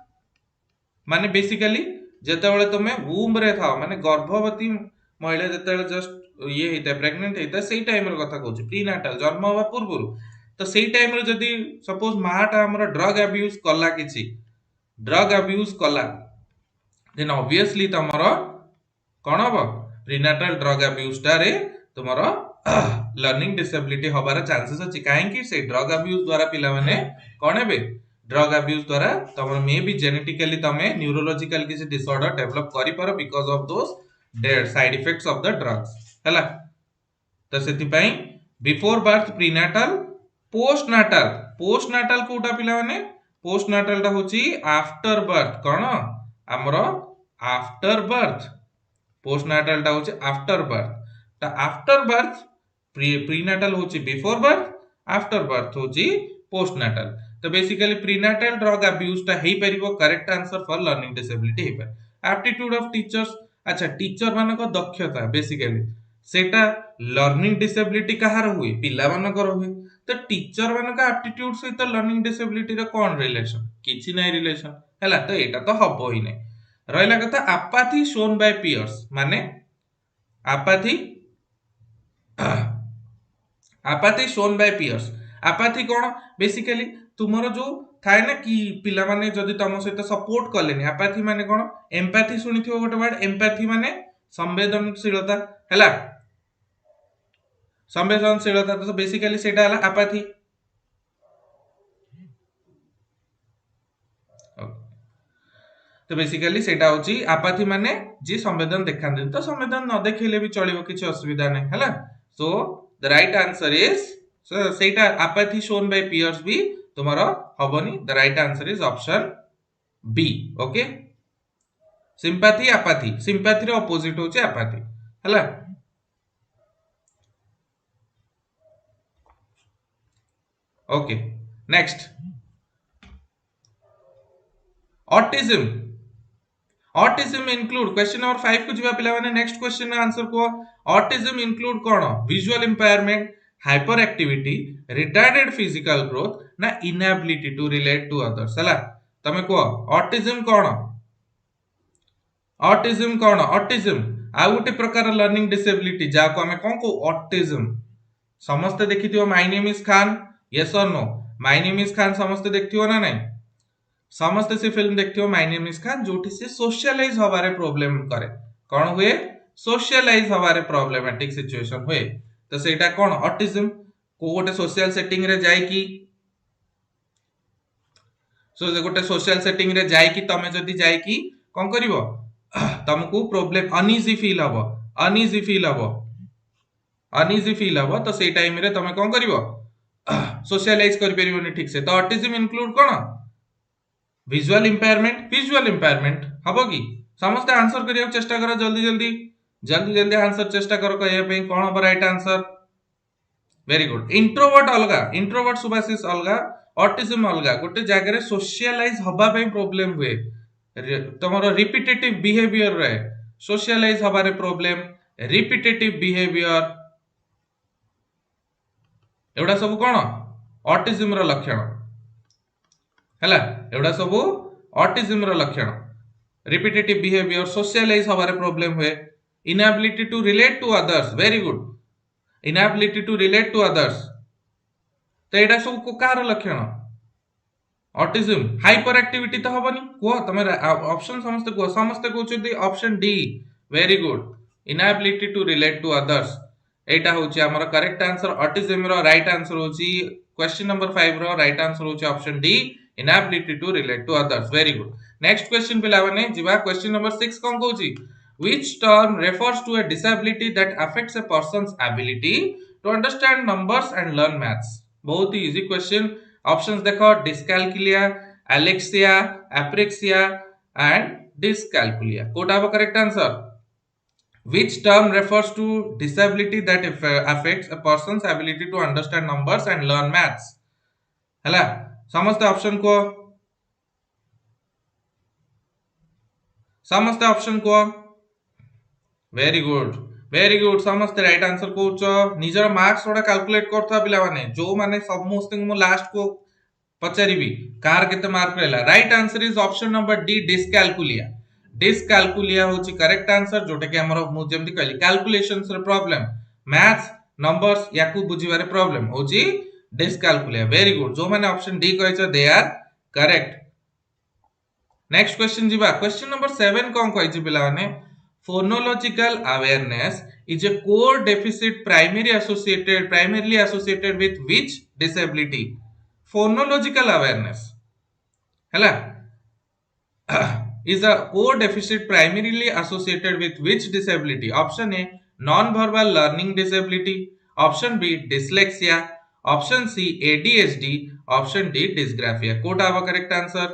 माने बेसिकली जेतेबेले तुमे वूम रे थाओ माने गर्भवती महिला जेतेबेले जस्ट ये हेता प्रेग्नेंट हेता सेही टाइम रो कथा कहूची प्रीनाटल जन्म होबा पूर्व तो सेही टाइम रे जदी सपोज माटा हमर ड्रग अब्यूज कला किछि ड्रग अब्यूज कला देन ऑब्वियसली तमरो कोन हबो प्रीनाटल ड्रग अब्यूज टारे तुमरो लर्निंग डिसेबिलिटी होबार चांसेस अछि काहे कि से ड्रग अब्यूज द्वारा पिला माने कोन हेबे ड्रग अब्यूज द्वारा तमर मे बी जेनेटिकली तमे न्यूरोलॉजिकल किसी डिसऑर्डर डेवलप करि पारो because of those side effects of the drugs हला तो सेति पई बिफोर बर्थ प्रीनाटल पोस्टनाटल कोटा पिला माने पोस्टनाटल टा होची आफ्टर बर्थ कोन हमरो आफ्टर बर्थ पोस्टनाटल टा होची आफ्टर बर्थ ता आफ्टर बर्थ प्रीनाटल होची बिफोर बर्थ आफ्टर बर्थ होची पोस्टनाटल तो बेसिकली प्रीनाटल ड्रग अब्यूज टा हेई परिबो correct answer for learning disability हेई पर एप्टीट्यूड ऑफ टीचर्स अच्छा टीचर मान को दक्षता बेसिकली सेटा लर्निंग डिसेबिलिटी कहार हुए पिला मान को हुए तो टीचर मान का एप्टीट्यूड सहित लर्निंग डिसेबिलिटी रो कोन रिलेशन किछि नै रिलेशन हैला तो एटा तो हबो ही नै रहला कथा आपाथी शोन बाय पियर्स माने apathy apathy shown by peers apathy कोन बेसिकली तुमरो जो थाए ना कि पिला माने जदी तम सहित सपोर्ट करलेनी आपाथी माने कोन एम्पैथी सुनिथिबो गोटे वर्ड एम्पैथी माने संवेदनशीलता हैला संवेदनशीलता तो बेसिकली सेटा हला आपाथी तो बेसिकली सेटा होची आपाथी माने जे संवेदन देखांदे तो संवेदन न देखिले भी चलिबो किछि असुविधा नै हैला so the right answer is so सेटा apathy shown by peers भी तुम्हारा हबनी the right answer is option B okay sympathy sympathy रे ऑपोजिट होचे apathy हला okay next autism include question number 5 को जिबा पिला माने नेक्स्ट क्वेश्चन आंसर को ऑटिज्म इंक्लूड कोन visual impairment hyperactivity retarded physical growth ना inability to relate to others हला तमे को ऑटिज्म कोन ऑटिज्म आ गुटे प्रकार लर्निंग डिसेबिलिटी जा को हमें कोन को ऑटिज्म समस्त देखिथियो my name is Khan yes और no my name is Khan समस्त देखथियो ना नहीं समस्त से फिल्म देखथियो माय नेम इज खान जोठी से सोशलाइज होबारे प्रॉब्लम करे कोन हुए सोशलाइज होबारे प्रॉब्लमेटिक सिचुएशन हुए तो सेटा कोन ऑटिज्म को गोटे सोशल सेटिंग रे जाय कि सो गोटे सोशल सेटिंग रे जाय कि तमे जदी जाय कि कोन करिवो तुमको प्रॉब्लम अनइजी फील हबो तो सेई टाइम रे तमे कोन करिवो सोशलाइज कर परिबोनी ठीक से तो ऑटिज्म इंक्लूड कोन विजुअल इंपायरमेंट हबो कि समस्त आंसर करिया चेष्टा करो जल्दी आंसर चेष्टा करो कहया पे कोन हबो right answer very good introvert अलगा इंट्रोवर्ट सुभाषिस अलगा ऑटिज्म अलगा गोटे जगह सोशलाइज हवा पे प्रॉब्लम हुए तमरो रिपीटेटिव बिहेवियर रे सोशलाइज हबारे प्रॉब्लम रिपीटेटिव बिहेवियर एवडा सब कोन ऑटिज्म रो लक्षण हैला एवडा सब ऑटिज्म रो लक्षण रिपीटेटिव बिहेवियर सोशलाइज हबारे प्रॉब्लम हुए inability to relate to others very good inability to relate to others तो एटा सब को कार लक्षण ऑटिज्म हाइपर एक्टिविटी तो हबनी को तमे ऑप्शन समस्त कहउछथि option D very good inability to relate to others एटा होची हमर करेक्ट आंसर ऑटिज्म रो राइट आंसर होची क्वेश्चन नंबर 5 रो राइट आंसर होची option D inability to relate to others very good next question पिला माने जिबा क्वेश्चन नंबर 6 कोन कहउची which term refers to a disability that affects a person's ability to understand numbers and learn maths बहुत ही easy question options देखो dyscalculia Alexia apraxia and dyscalculia Kota वो correct answer which term refers to disability that affects a person's ability to understand numbers and learn maths हैला समस्त option को very good समस्त right answer कहउछ निजर marks थोड़ा calculate करथा पिला माने जो माने समस्त मु लास्ट को पचारिबी कार केते मार्क रहला right answer is option number D dyscalculia होची करेक्ट आंसर जोटे के हमर मु जेमति कहली कैलकुलेशंस रे प्रॉब्लम मैथ्स नंबर्स याकू बुझिबारे प्रॉब्लम होची डिस्कैल्कुलिया वेरी गुड जो माने ऑप्शन डी कहैछ they are correct next question जिबा क्वेश्चन नंबर 7 कोन कहैछ पिला माने phonological awareness is a core deficit primarily associated with which disability phonological awareness hela is a core deficit primarily associated with which disability option A non verbal learning disability option B dyslexia option C ADHD option D dysgraphia kota ava correct answer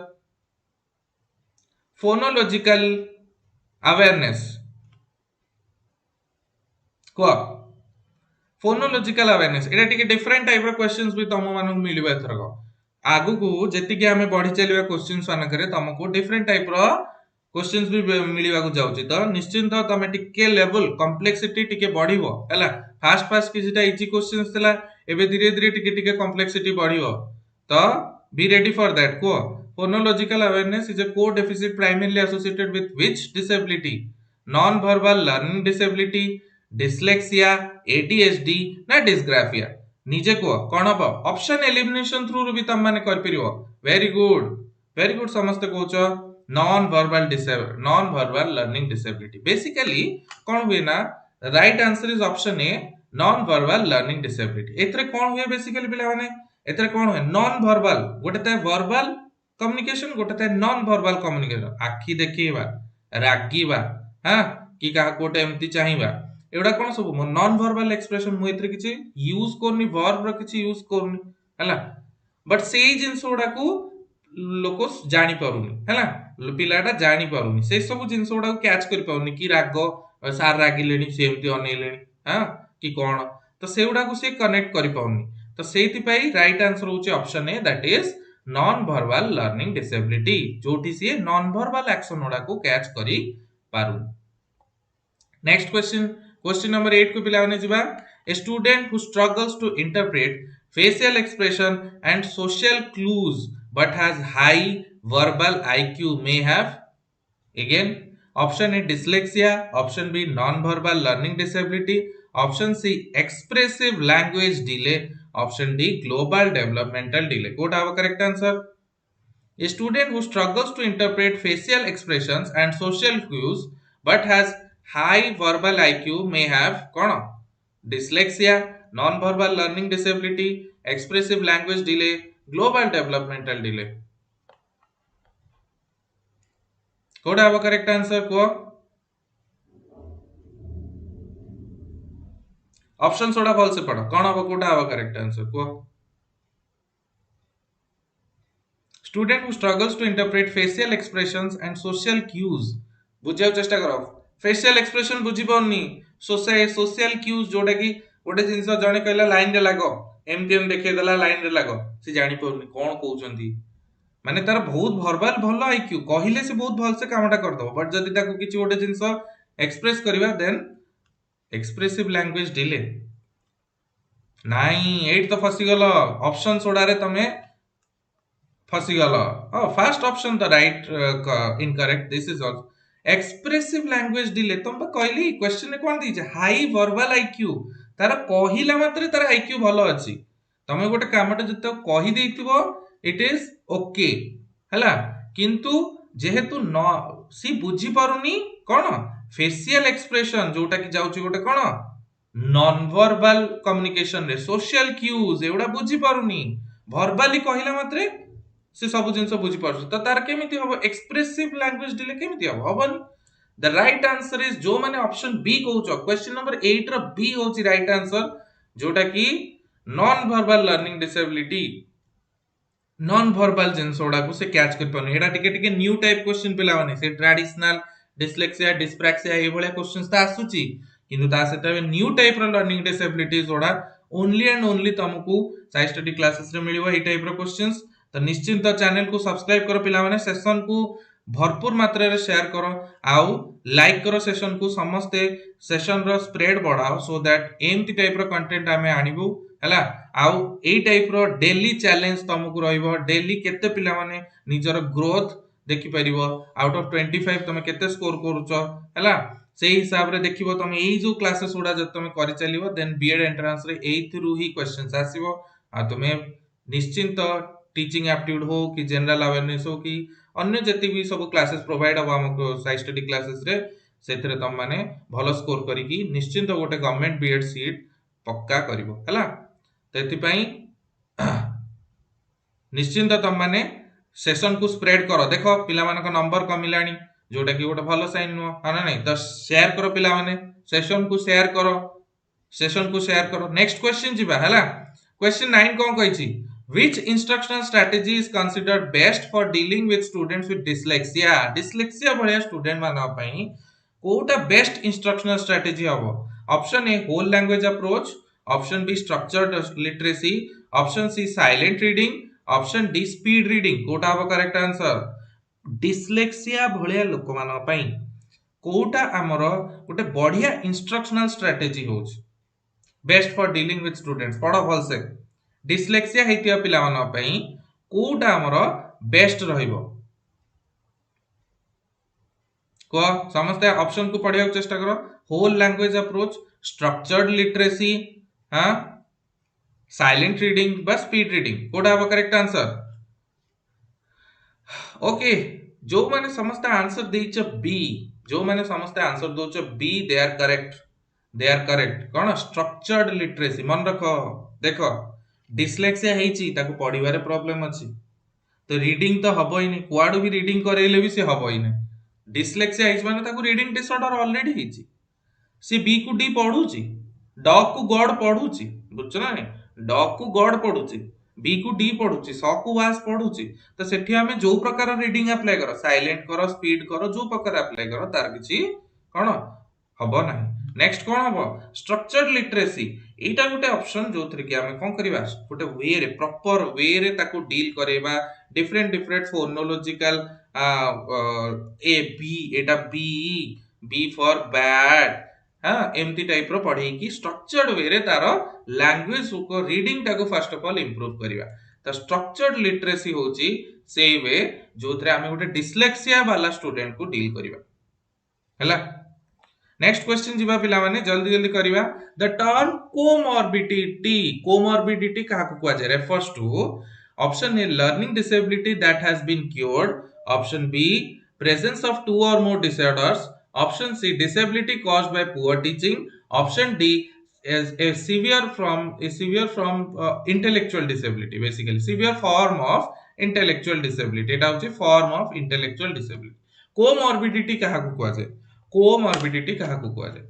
phonological awareness को phonological awareness एटा टिके different type रो questions भी तम मानक मिलिबा एथरक आगु को जेति के हमें बढ़ी चलिबा क्वेश्चंस मान करे तुमको डिफरेंट टाइप रो क्वेश्चंस भी मिलिबा को जाउची तो निश्चिंत तमे टिके लेवल कॉम्प्लेक्सिटी टिके बढ़िबो हैला फास्ट किछटा इजी क्वेश्चंस थला एबे धीरे धीरे टिके कॉम्प्लेक्सिटी बढ़िबो तो बी रेडी फॉर दैट को phonological awareness is a core deficit primarily associated with which disability non verbal learning disability dyslexia ADHD ना डिस्ग्राफिया निजे को कोन हबो ऑप्शन एलिमिनेशन थ्रू भी तम माने कर परिबो वेरी गुड समस्त कहउछ non verbal learning disability basically कोन हुए ना right answer is option A non verbal learning disability एथरे कोन हुए बेसिकली पिला माने एथरे कोन हुए नॉन वर्बल गोटे त वर्बल कम्युनिकेशन गोटे त नॉन वर्बल कम्युनिकेशन आखी देखिबा रागीबा हां कि का कोटे एम्ति चाहिबा एवडा कोन सब नॉन वर्बल एक्सप्रेशन मु एथरे किछि यूज करनी वर्ब र किछि यूज करनी हला बट सेही जिंस ओडा को लोक जानि पारुनी हला पिलाटा जानि पारुनी से सब जिंस ओडा को कैच कर पाउनी कि राग सार रागिलेनी सेमति अनेलेनी हां कि कोन तो सेउडा को से कनेक्ट करि पाउनी तो सेति पई राइट आंसर होचे option A that is non verbal learning disability जोटी से नॉन वर्बल एक्शन ओडा को कैच करि पारुनी नेक्स्ट क्वेश्चन नंबर 8 को पिलाने जिबा a student who struggles to interpret facial expression and social clues but has high verbal IQ may have again option A dyslexia option B non verbal learning disability option C expressive language delay option D global developmental delay what are correct answer a student who struggles to interpret facial expressions and social cues but has high verbal IQ may have kono dyslexia non-verbal learning disability expressive language delay global developmental delay कोडा हबो correct answer को option soda fall से पढ़ो कोन हबो कोडा हबो correct answer को student who struggles to interpret facial expressions and social cues बुझाउ चेष्टा करो फेशियल एक्सप्रेशन बुझी पाउनी सोशल क्यूज जोटा कि गोटे जिनस जने कहला लाइन रे लागो एमती एम देखै देला लाइन रे लागो से जानि पउनी कोन कहउचंती माने तार बहुत भरबाल भल आईक्यू कहले से बहुत भल से कामटा कर दो बट जदी ताको किछि गोटे जिनस एक्सप्रेस करबा देन एक्सप्रेसिव लैंग्वेज डिले नाई एट तो फसी गलो ऑप्शन सोडारे तमे फसीगल first option the right incorrect this is also expressive language delay तुम कहली क्वेश्चन में कोन दीजे हाई वर्बल आईक्यू तार कहिला मात्रे तार आईक्यू भलो अछि तमे गोटे कामटा जते कहि देइथिबो इट इज ओके हला किंतु जेहेतु न सी बुझी पारुनी कोन फेशियल एक्सप्रेशन जोटा कि जाउची गोटे कोन नॉन वर्बल कम्युनिकेशन रे सोशल क्यूज एउडा बुझी पारुनी वर्बली कहिला मात्रे से सब जिनस बुझी पारछ तो तार केमिति होबो एक्सप्रेसिव लैंग्वेज डिले केमिति होबो हबन द राइट आंसर इज जो माने ऑप्शन बी कहउछ क्वेश्चन नंबर 8 रो बी होची राइट आंसर जोटा कि non verbal learning disability non verbal जिनसोडा को से कैच कर पने एडा टिके टिके न्यू टाइप क्वेश्चन पिला माने से ट्रेडिशनल डिसलेक्सिया डिस्प्रैक्सिया ए भलिया क्वेश्चंस ता आसुची किंतु ता सेटा न्यू टाइप रो लर्निंग डिसेबिलिटीज ओडा ओनली एंड ओनली तुमको साइ स्टडी क्लासेस रे मिलिबो ए टाइप रो क्वेश्चंस तो निश्चिंत चैनल को सब्सक्राइब करो पिला माने सेशन को भरपूर मात्रा रे शेयर करो आउ लाइक करो सेशन को समस्त सेशन रो स्प्रेड बढ़ाओ सो दैट एमती टाइप रो कंटेंट हमें आनिबु हला आउ ए टाइप रो डेली चैलेंज तुमको रहइबो डेली केते पिला माने निजर ग्रोथ देखि परिबो आउट ऑफ 25 तुम केते स्कोर करूचो हला सेही हिसाब रे देखिबो तुम एई जो क्लासेस उडा जब तुम करि चलिबो देन बीएड एंट्रेंस रे एई थ्रू ही क्वेश्चंस आसीबो आ तुमे निश्चिंत टीचिंग एप्टीट्यूड हो कि जनरल अवेयरनेस हो कि अन्य जति भी सब क्लासेस प्रोवाइड हो हमको साइ स्टडी क्लासेस रे सेथरे तुम माने भलो स्कोर करिकि निश्चिंत गोटे गवर्नमेंट बीएड सीट पक्का करिवो हला तेथि पई निश्चिंत तुम माने सेशन को स्प्रेड करो देखो पिला मानक नंबर कमिलानी जोटा कि गोटे भलो साइन नुह हाना नहीं तो शेयर करो पिला माने सेशन को शेयर करो नेक्स्ट क्वेश्चन जिबा हला क्वेश्चन 9 कोन कहिछि which instructional strategy is considered best for dealing with students with dyslexia भलिया स्टूडेंट मानक पई कोटा बेस्ट इंस्ट्रक्शनल स्ट्रेटजी हबो option A whole language approach option B structured literacy option C silent reading option D speed reading कोटा हबो correct answer dyslexia भलिया लोक मानक पई कोटा हमरो गोटे बढ़िया इंस्ट्रक्शनल स्ट्रेटजी होछ best for dealing with students पढ़ो भल से डिस्लेक्सिया हेतिया पिला मानक पई कोटा हमरो बेस्ट रहइबो को समस्त ऑप्शन को पढ़िया चेष्टा करो whole language approach structured literacy हां साइलेंट रीडिंग बस स्पीड रीडिंग कोटा हबो करेक्ट आंसर ओके जो माने समस्त आंसर देछ बी जो माने समस्त आंसर दोछ बी दे आर करेक्ट कोन स्ट्रक्चर्ड लिटरेसी मन रखो देखो डिस्लेक्सिया हेची ताको पढिबारे प्रॉब्लम अछि तो रीडिंग तो हबो ही नहीं कुआडू भी रीडिंग करेले भी से हबो ही नहीं डिस्लेक्सिया हेची माने ताको रीडिंग डिसऑर्डर ऑलरेडी हेची सी बी को डी पढुची डॉग को गॉड पढुची बुझछ ना नहीं डॉग को गॉड पढुची बी को डी पढुची स को वास पढुची तो सेठी हमें जो प्रकार रीडिंग अप्लाई करो साइलेंट करो स्पीड करो जो प्रकार अप्लाई करो तार किछि कोन हबो नाही नेक्स्ट कोन हबो स्ट्रक्चर्ड लिटरेसी एटा गोटे ऑप्शन जो थरे कि हमें कोन करबा गोटे वे रे प्रॉपर वे रे ताको डील करेबा डिफरेंट फोनोलॉजिकल ए बी एटा बी फॉर बैड हां एमती टाइप रो पढे कि स्ट्रक्चर्ड वे रे तारो लैंग्वेज को रीडिंग टाको फर्स्ट ऑफ ऑल इंप्रूव करिवा तो स्ट्रक्चर्ड लिटरेसी होची से वे जो थरे हमें गोटे डिस्लेक्सिया वाला स्टूडेंट को डील करिवा हला नेक्स्ट क्वेश्चन जीवा पिला माने जल्दी जल्दी करिवा द टर्म कोमोर्बिडिटी कहा को कुआ जाय refers to option A learning disability that has been cured option B presence of two or more disorders option C disability caused by poor teaching option D is a severe from intellectual disability basically severe form of intellectual disability eta hoche form of intellectual disability comorbidity kaha ko kuaje comorbidity kaha ko kuaje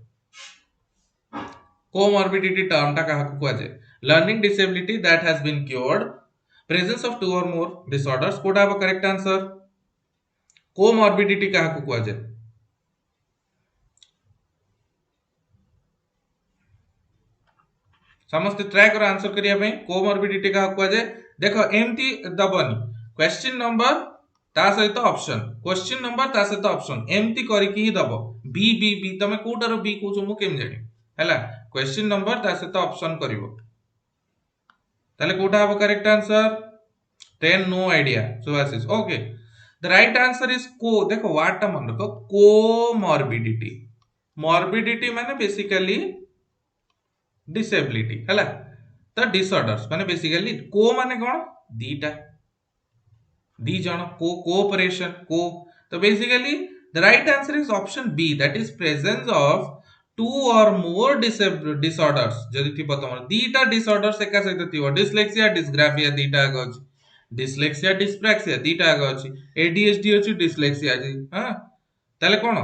comorbidity term ta kaha ko kuaje learning disability that has been cured presence of two or more disorders कोटा हबो correct answer comorbidity कहा को कुआ जाय समस्त try कर answer करिया पे कोमोर्बिडिटी का कुआ जाए देखो एमती दबनी क्वेश्चन नंबर ता सहित ऑप्शन क्वेश्चन नंबर ता सहित ऑप्शन एमती करके ही दबो बी बी बी तमे कोटारो बी कहू मु केम जानि हैला क्वेश्चन नंबर ता सहित ऑप्शन करिवो ताले कोटा हबो correct answer 10 no idea Subhashish okay the right answer is को देखो वर्ड टा मन रखो कोमोर्बिडिटी मॉर्बिडिटी माने बेसिकली डिसेबिलिटी हैला तो डिसऑर्डर्स माने बेसिकली को माने कोन दीटा दी जण को कोऑपरेशन को तो basically the right answer is option B that is presence of two or more disorders जदि थिबो तमर दीटा डिसऑर्डर्स एका सहित थिबो डिस्लेक्सिया डिस्ग्राफिया दीटा गछ डिस्लेक्सिया डिस्प्रैक्सिया दीटा गछ एडीएचडी अछि डिस्लेक्सिया जी हां ताले कोन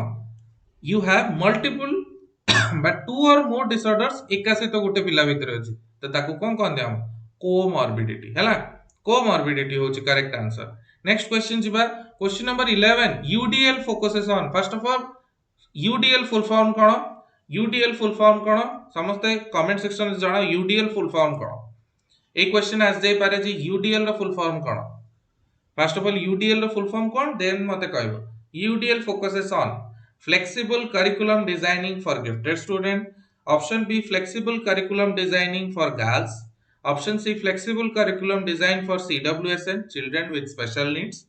you have multiple but two or more disorders एका सहित गोटे पिला भितर अछि तो ताकू कोन कोन दे हम कोमॉर्बिडिटी हैला कोमॉर्बिडिटी होची करेक्ट आंसर नेक्स्ट क्वेश्चन जिबा question number 11 UDL focuses on first of all UDL full form कोन यूडीएल फुल फॉर्म कोन समस्त कमेंट सेक्शन में जणाओ यूडीएल फुल फॉर्म कोन ए क्वेश्चन आज जाई पारे जी यूडीएल रो फुल फॉर्म कोन फर्स्ट ऑफ ऑल यूडीएल रो फुल फॉर्म कोन देन मते कहबो UDL focuses on flexible curriculum designing for gifted student, option B flexible curriculum designing for girls, option C flexible curriculum design for CWSN children with special needs,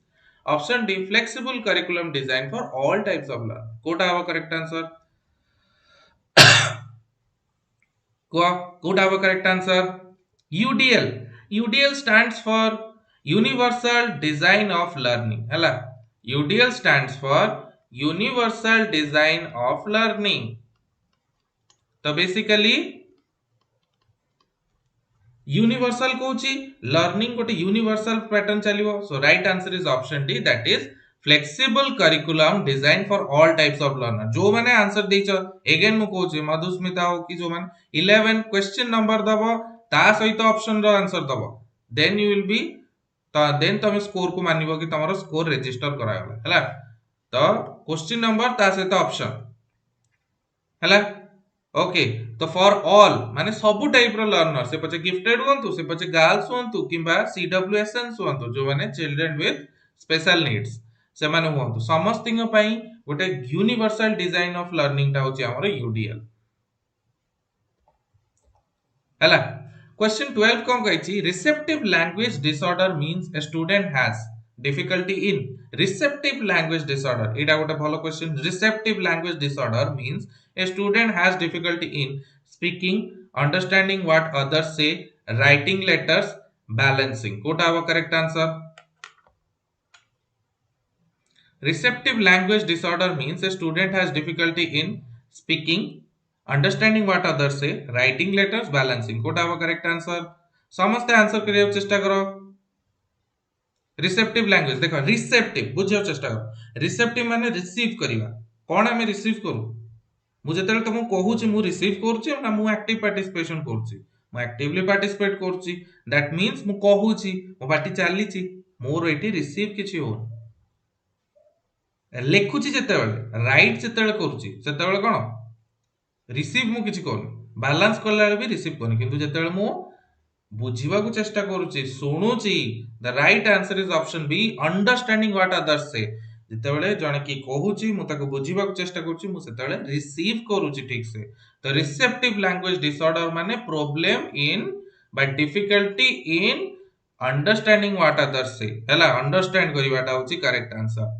option D flexible curriculum design for all types of learning. Kota have a correct answer. Kota have a correct answer. UDL stands for Universal Design of Learning. Hala. UDL stands for universal design of learning तो basically universal कोची learning गोटे universal pattern चलिवो so right answer is option D that is flexible curriculum design for all types of learner जो माने answer देइछ again मु कोची मधुस्मिता हो कि जो माने 11 क्वेश्चन नंबर दबो ता सहित ऑप्शन रो आंसर दबो then you will be then तमे स्कोर को मानिबो कि तमरो स्कोर रजिस्टर करायला हैला तो क्वेश्चन नंबर ता सहित ऑप्शन हैला ओके तो फॉर ऑल माने सब टाइप रो लर्नर से पचे गिफ्टेड होंतु से पचे गर्ल्स होंतु किबा सीडब्ल्यूएसएन होंतु जो माने चिल्ड्रन विथ स्पेशल नीड्स से माने होंतु समस्तिंग पई गोटे यूनिवर्सल डिजाइन ऑफ लर्निंग ता होची हमर यूडीएल हैला क्वेश्चन 12 कोन कहछि receptive language disorder means a student has difficulty in receptive language disorder eta gote bhalo question receptive language disorder means a student has difficulty in speaking understanding what others say writing letters balancing kota have correct answer receptive language disorder means a student has difficulty in speaking understanding what others say writing letters balancing kota have correct answer samaste answer kariya chesta karo receptive language देखो receptive बुझियो चेष्टा कर receptive माने receive करिवा कोन हमें receive करू मु जेतेले तुमको कहूची मु रिसीव करूची ना मु एक्टिव पार्टिसिपेशन करूची मु एक्टिवली पार्टिसिपेट करूची दैट मींस मु कहूची मो बाटी चालीची मोर एठी रिसीव किछि हो लेखुची जेतेले राइट जेतेले करूची सेतेले कोन रिसीव मु किछि कोन बैलेंस करला भी रिसीव कोन किंतु जेतेले मु बुझीबा को चेष्टा करूची सुनुची the right answer is option B understanding what others say जेतेबेले जने की कहूची मु ताको बुझीबा को चेष्टा करूची मु सेतेबेले रिसीव करूची ठीक से तो रिसेप्टिव लैंग्वेज डिसऑर्डर माने problem in by difficulty in understanding what others से हैला अंडरस्टैंड करिवाटा होची correct answer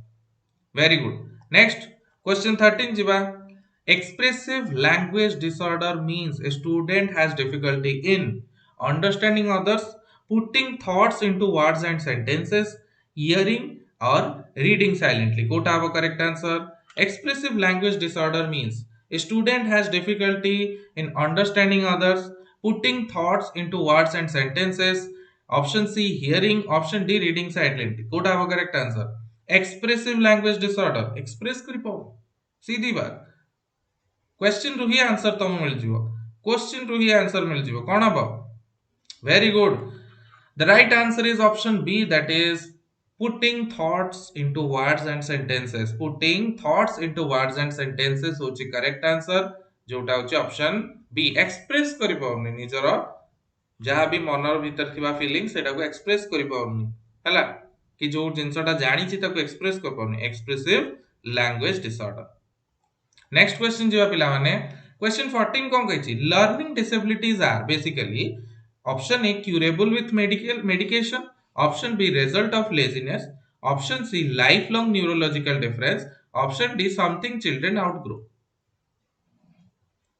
very good next question 13 जिबा expressive language disorder means a student has difficulty in understanding others, putting thoughts into words and sentences, hearing or reading silently. Kota have a correct answer. Expressive language disorder means a student has difficulty in understanding others, putting thoughts into words and sentences. Option C, hearing. Option D, reading silently. Kota have a correct answer. Expressive language disorder. Express kari pao. सीधी बात. Question रू ही answer तुम मिल जिवो. Question रू ही answer मिल जिवो. कौन अब? Very good. The right answer is option B, that is putting thoughts into words and sentences. Putting thoughts into words and sentences होची correct answer. जोटा होची ऑप्शन बी एक्सप्रेस करि पाउनी निजर जहाँ भी मनर भीतर थिबा फीलिंग सेटा को एक्सप्रेस करि पाउनी हला कि जो जिंसटा जानि छि ताको एक्सप्रेस कर पाउनी expressive language disorder. Next question जिवा पिला माने क्वेश्चन 14 कोन कहछि learning disabilities are basically option A curable with medical medication, option B result of laziness, option C life long neurological difference, option D something children outgrow.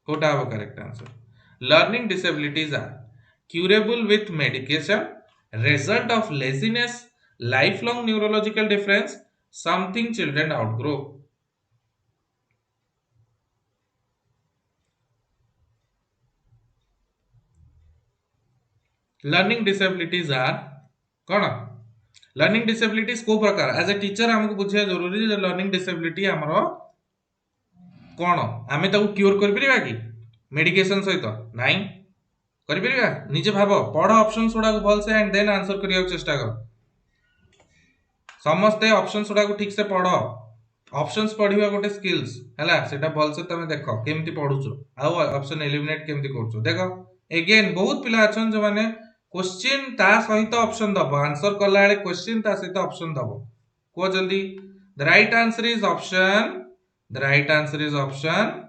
कोटा हो correct answer learning disabilities are curable with medication, result of laziness, lifelong neurological difference, something children outgrow. Learning disabilities are कौन learning disabilities को प्रकार as a teacher हमको बुझिया जरूरी जे learning disability हमरो कौन आमे ताको क्योर कर परिबा कि मेडिकेशन सहित नाही कर परिबा निजे भाबो पढ ऑप्शंस गुडा को भल से एंड देन आंसर करिया चेष्टा कर समस्त ऑप्शंस गुडा को ठीक से पढ ऑप्शंस पढिबा गोटे स्किल्स हैला सेटा भल से तमे देखो केमति पढुचो आ ऑप्शन एलिमिनेट केमति करचो देखो अगेन बहुत पिला अछन जो माने क्वेश्चन ता सहित ऑप्शन दबो आंसर कला बेले क्वेश्चन ता सहित ऑप्शन दबो को जल्दी the right answer is option the right answer is option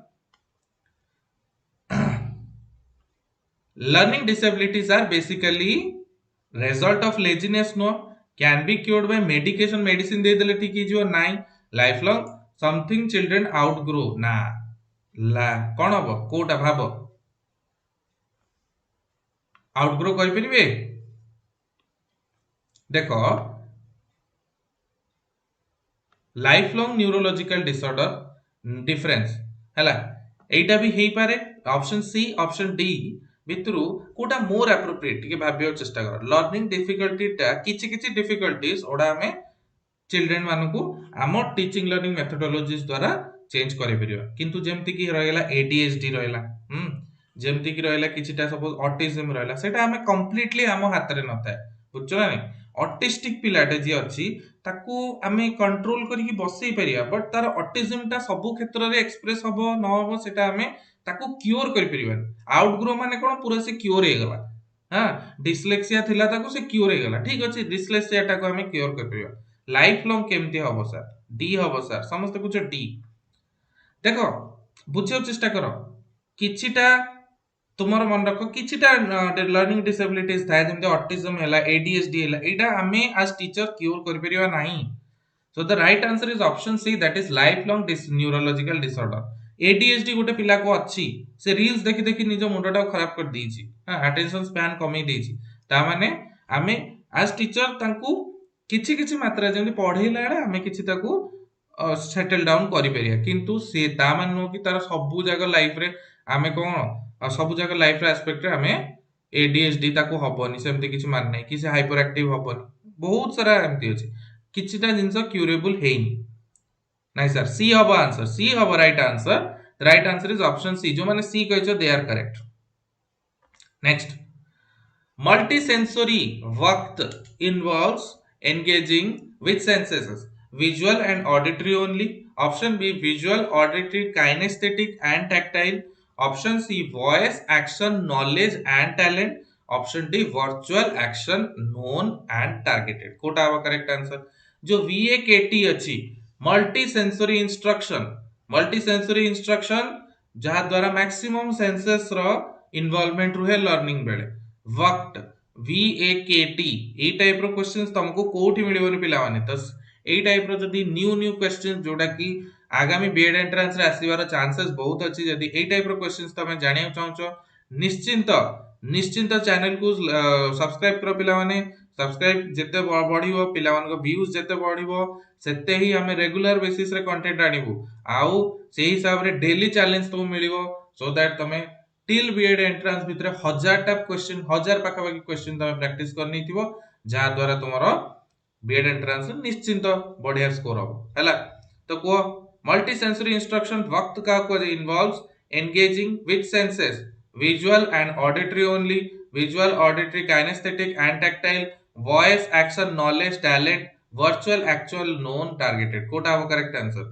learning disabilities are basically result of laziness no can be cured by medication medicine दे देले ठीक हिजो नाही lifelong something children outgrow ना ला कोन हबो कोटा भाबो आउटग्रो करि परिबे देखो life long neurological disorder difference हैला एटा भी हेई पारे ऑप्शन सी ऑप्शन डी भितरु कोटा मोर एप्रोप्रिएट के भाबियो चेष्टा कर लर्निंग डिफिकल्टी टा किछि किछि डिफिकल्टीज ओडा हमें चिल्ड्रन मानकु आम टीचिंग लर्निंग मेथोडोलॉजीज द्वारा चेंज करे परिबा किंतु जेमति की रहला एडीएचडी रहला जेमति की रहला किछिटा सपोज ऑटिज्म रहला सेटा हमें कंप्लीटली आम हाथ रे नथाय बुझछो ना नहीं ऑटिस्टिक पिलाटे जी अछि ताकू आमे कंट्रोल करिकि बसई परिया बट तार ऑटिज्म ता सब क्षेत्र रे एक्सप्रेस हबो न हबो सेटा हमें ताकू क्योर करि परिबन आउटग्रो माने कोन पूरा से क्योर हे गला हां डिसलेक्सिया थिला ताकू से क्योर हे गला ठीक अछि डिसलेक्सिया ता को हमें क्योर कर परिबा लाइफ लॉन्ग केमती हबो सर डी हबो सर समस्त कुछ डी देखो बुझियो चेष्टा करो किछिटा तुमर मन रखो किछिटा लर्निंग डिसेबिलिटीज थाए जेमते ऑटिज्म हैला एडीएचडी हैला एटा हमें एज टीचर क्योर कर परिबा नाही सो the right answer is option C that is life long neurological disorder ADHD गोटे पिला को अछि से रील्स देखि देखि निजो मुंडटा खराब कर दीची हां अटेंशन स्पैन कमी दीची ता माने हमें एज टीचर तांकू किछि किछि मात्रा जेमते पढेला बेले हमें किछि ताकू सेटल डाउन करि परिया किंतु से ता मानो कि तार सब जगह लाइफ रे हमें कोन सब जगह लाइफ रे एस्पेक्ट रे हमें एडीएचडी ताकू हबोनी सेमते किछि मान नै कि से हाइपर एक्टिव हबोनी बहुत सारा एमती अछि किछिटा जिंस क्यूरेबल हेइनी नाही सर सी हबो आंसर सी हबो right answer is option C जो माने सी कहछो they are correct next multisensory VAKT involves engaging with senses visual and auditory only option b visual auditory kinesthetic and tactile option c voice action knowledge and talent option d virtual action known and targeted कोटा हवा correct answer जो VAKT अछि multi sensory instruction जहा द्वारा maximum senses रो involvement रुहे learning बेले वक्त VAKT ए टाइप रो क्वेश्चंस तुमको कोठी मिलिबोनी पिला माने तो ए टाइप रो जदी न्यू क्वेश्चन जोडा की आगामी बीएड एंट्रेंस रे आसीबार चांसेस बहुत अछि जदी ए टाइप रो क्वेश्चंस तमे जानियो चाहछो निश्चिंत चैनल को सब्सक्राइब करो पिला माने सब्सक्राइब जते बढ़िबो पिला मान को व्यूज जते बढ़िबो सेते ही हमें रेगुलर बेसिस रे कंटेंट आनिबो आउ से हिसाब रे डेली चैलेंज तो मिलिबो सो दैट तमे टिल बीएड एंट्रेंस भितरे 1000 टा क्वेश्चन 1000 पाखा पाखी क्वेश्चन तमे प्रैक्टिस करनी थिबो जा द्वारा तुम्हारो बीएड एंट्रेंस निश्चिंत बढ़िया स्कोर हो हैला तो को मल्टी सेंसरी इंस्ट्रक्शन वक्त का को involves engaging with senses visual and auditory only visual auditory kinesthetic and tactile voice action knowledge talent virtual actual known targeted कोटा वो करेक्ट आंसर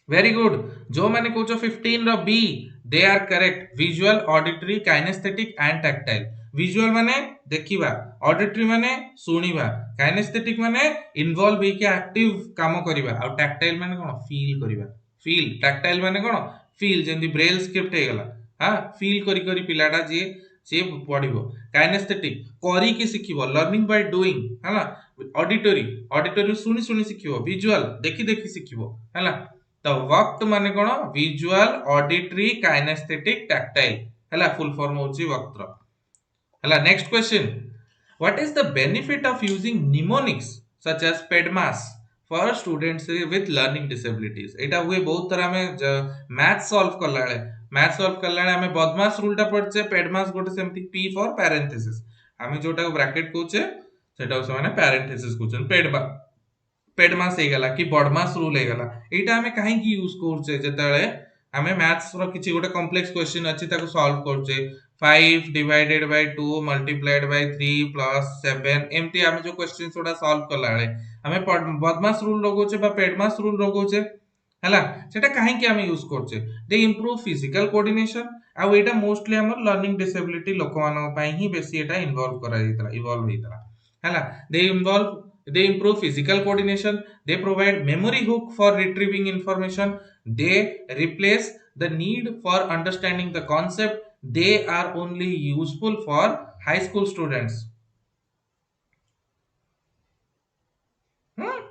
वेरी गुड। जो मैंने कहो 15 रो B, they are correct. Visual, auditory, kinesthetic and tactile. Visual माने देखिबा, auditory माने सुनिबा, काइनेस्थेटिक माने इन्वॉल्व होके एक्टिव काम करिबा, और टैक्टाइल माने कोन फील करिबा। फील, टैक्टाइल माने कोन फील, जेंति ब्रेल स्क्रिप्ट हे गला। हां, फील करी करी पिलाटा जे से पढिबो। काइनेस्थेटिक करी के सिखिबो, लर्निंग बाय डूइंग, हला। ऑडिटरी, ऑडिटरी सुनी सुनी सिखिबो। विजुअल देखि देखि सिखिबो, हला। तो वक्त माने कोन विजुअल, ऑडिटरी, काइनेस्थेटिक, टैक्टाइल, हला फुल फॉर्म होची वक्त। हला next question, what is the benefit of using mnemonics such as PEDMAS for students with learning disabilities. एटा हुए बहुत तरह में मैथ सॉल्व करला बेले, मैथ सॉल्व करला बेले हमें बदमाश रूल टा पड़छे, पेडमास गोटे सेमती पी फॉर पैरेंथेसिस, हमें जोटा ब्रैकेट कहूचे सेटा से माने पैरेंथेसिस कहउछन। पेडमास हे गला कि बडमास रूल हे गला। एटा हमें काहे की यूज करछे जेतेले हमें मैथ्स रो किछि गोटे कॉम्प्लेक्स क्वेश्चन अछि ताको सॉल्व करछे। 5 divided by 2 multiplied by 3 plus 7 एमती हमें जो क्वेश्चन सोडा सॉल्व करला बेले हमें बदमास रूल लगोचे बा पेडमास रूल लगोचे, हला। सेटा काहे की हमें यूज करछे, दे इंप्रूव फिजिकल कोऑर्डिनेशन। आ एटा मोस्टली हमर लर्निंग डिसेबिलिटी लोक मानक पई ही बेसी एटा इन्वॉल्व करा हितला, इवॉल्व हितला, हला। They improve physical coordination, they provide memory hook for retrieving information, they replace the need for understanding the concept, they are only useful for high school students. Hmm?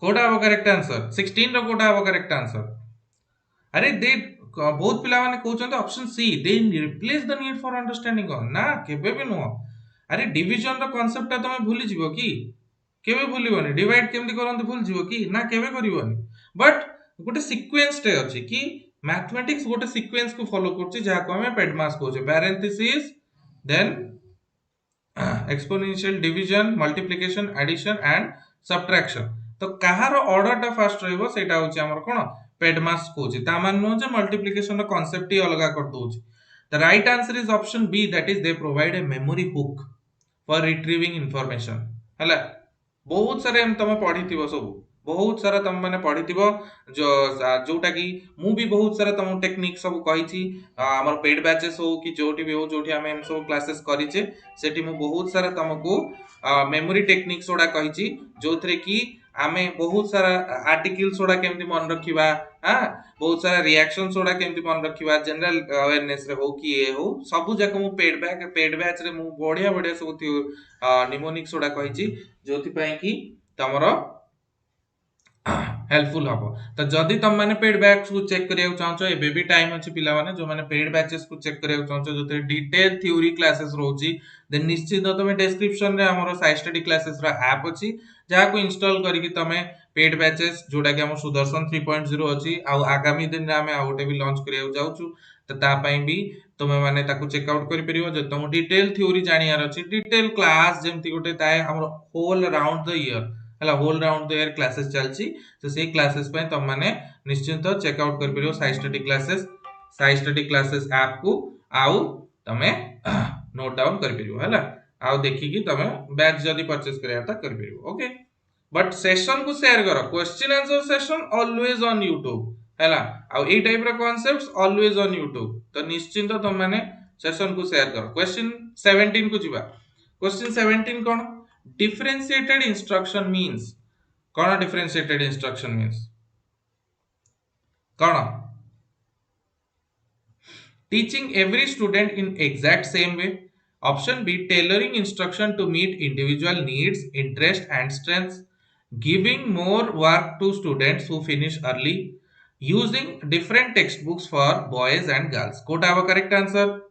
Kota हबो correct answer 16 रो कोटा हबो correct answer. अरे दे बहुत पिला माने कहउछन option C, they replace the need for understanding ना, केबे भी नुह। अरे डिवीजन रो कांसेप्ट ता तमे भूली जिवो की, केबे भूलिबोनी। डिवाइड केमति करंत भूल जिवो की ना, केबे करिवोनी। बट गोटे सीक्वेंस टे अछि कि मैथमेटिक्स गोटे सीक्वेंस को फॉलो करछि जहा को हमें पेडमास कहउछे, parenthesis, then exponential division, multiplication, addition and subtraction. तो कहार ऑर्डर टा फास्ट रहइबो सेटा होची हमर कोन पेडमास कोची, ता मान नो जे मल्टीप्लिकेशन रो कांसेप्ट ही अलगा कर दोची। The right answer is option B, that is they provide a memory hook for retrieving information, हला। बहुत सारे हम तमे पढिथिबो सब, बहुत सारा तम माने पढिथिबो जो जोटा की मु भी बहुत सारा तम टेक्निक सब कहिछि। हमर पेड बैचेस हो कि जोटी भी हो, जोटी हम एम सब क्लासेस करिचे, सेठी मु बहुत सारा तमको मेमोरी टेक्निक्स ओडा कहिछि, जोथरे की आमे बहुत सारा आर्टिकल्स ओडा केमति मन रखिबा, हां बहुत सारा रिएक्शंस ओडा केमति मन रखिबा, जनरल अवेयरनेस रे हो कि ए हो सब जाक मु पेड बैच रे मु बढ़िया बढ़िया सब निमोनिक्स ओडा कहिछि, जोथि पई की तमरो हेल्पफुल हबो। तो जदि तुम माने पेड बैच को चेक करिया चाहछो, एबे भी टाइम अछि पिला माने जो माने पेड बैचेस को चेक करिया चाहछो, जोते डिटेल थ्योरी क्लासेस रोची, देन निश्चित तुम डिस्क्रिप्शन रे हमरो साइ स्टडी क्लासेस रा ऐप अछि, जहा को इंस्टॉल करिकि तमे पेड बैचेस जोटा कि हम सुदर्शन 3.0 अछि, आ आगामी दिन रे हमें आउटे भी लॉन्च करिया जाउछु। तो ता पई भी तुमे माने ताको चेक आउट करि परिबो, जे तुम डिटेल थ्योरी जानियार अछि, डिटेल क्लास जेमति गोटे ताए हमरो होल राउंड द ईयर, हला whole round the year classes चलछि। तो से क्लासेस पे तुम माने निश्चिंत चेक आउट कर परियो साइ स्टडी क्लासेस ऐप को, आउ तमे नोट डाउन कर परियो, हला। आउ देखि कि तमे बैच जदी परचेस करिया त कर परियो, ओके। बट सेशन को शेयर करो, question answer session always on YouTube, हला। आउ ए टाइप रा कांसेप्ट्स ऑलवेज ऑन YouTube, तो निश्चिंत तुम माने सेशन को शेयर करो। क्वेश्चन 17 को जिबा। क्वेश्चन 17 कोन, डिफरेंशिएटेड इंस्ट्रक्शन मींस कौन, डिफरेंशिएटेड इंस्ट्रक्शन मींस कौन, teaching every student in exact same way, option B tailoring instruction to meet individual needs, interest and strengths, giving more work to students who finish early, using different text books for boys and girls. कोटा हबो correct answer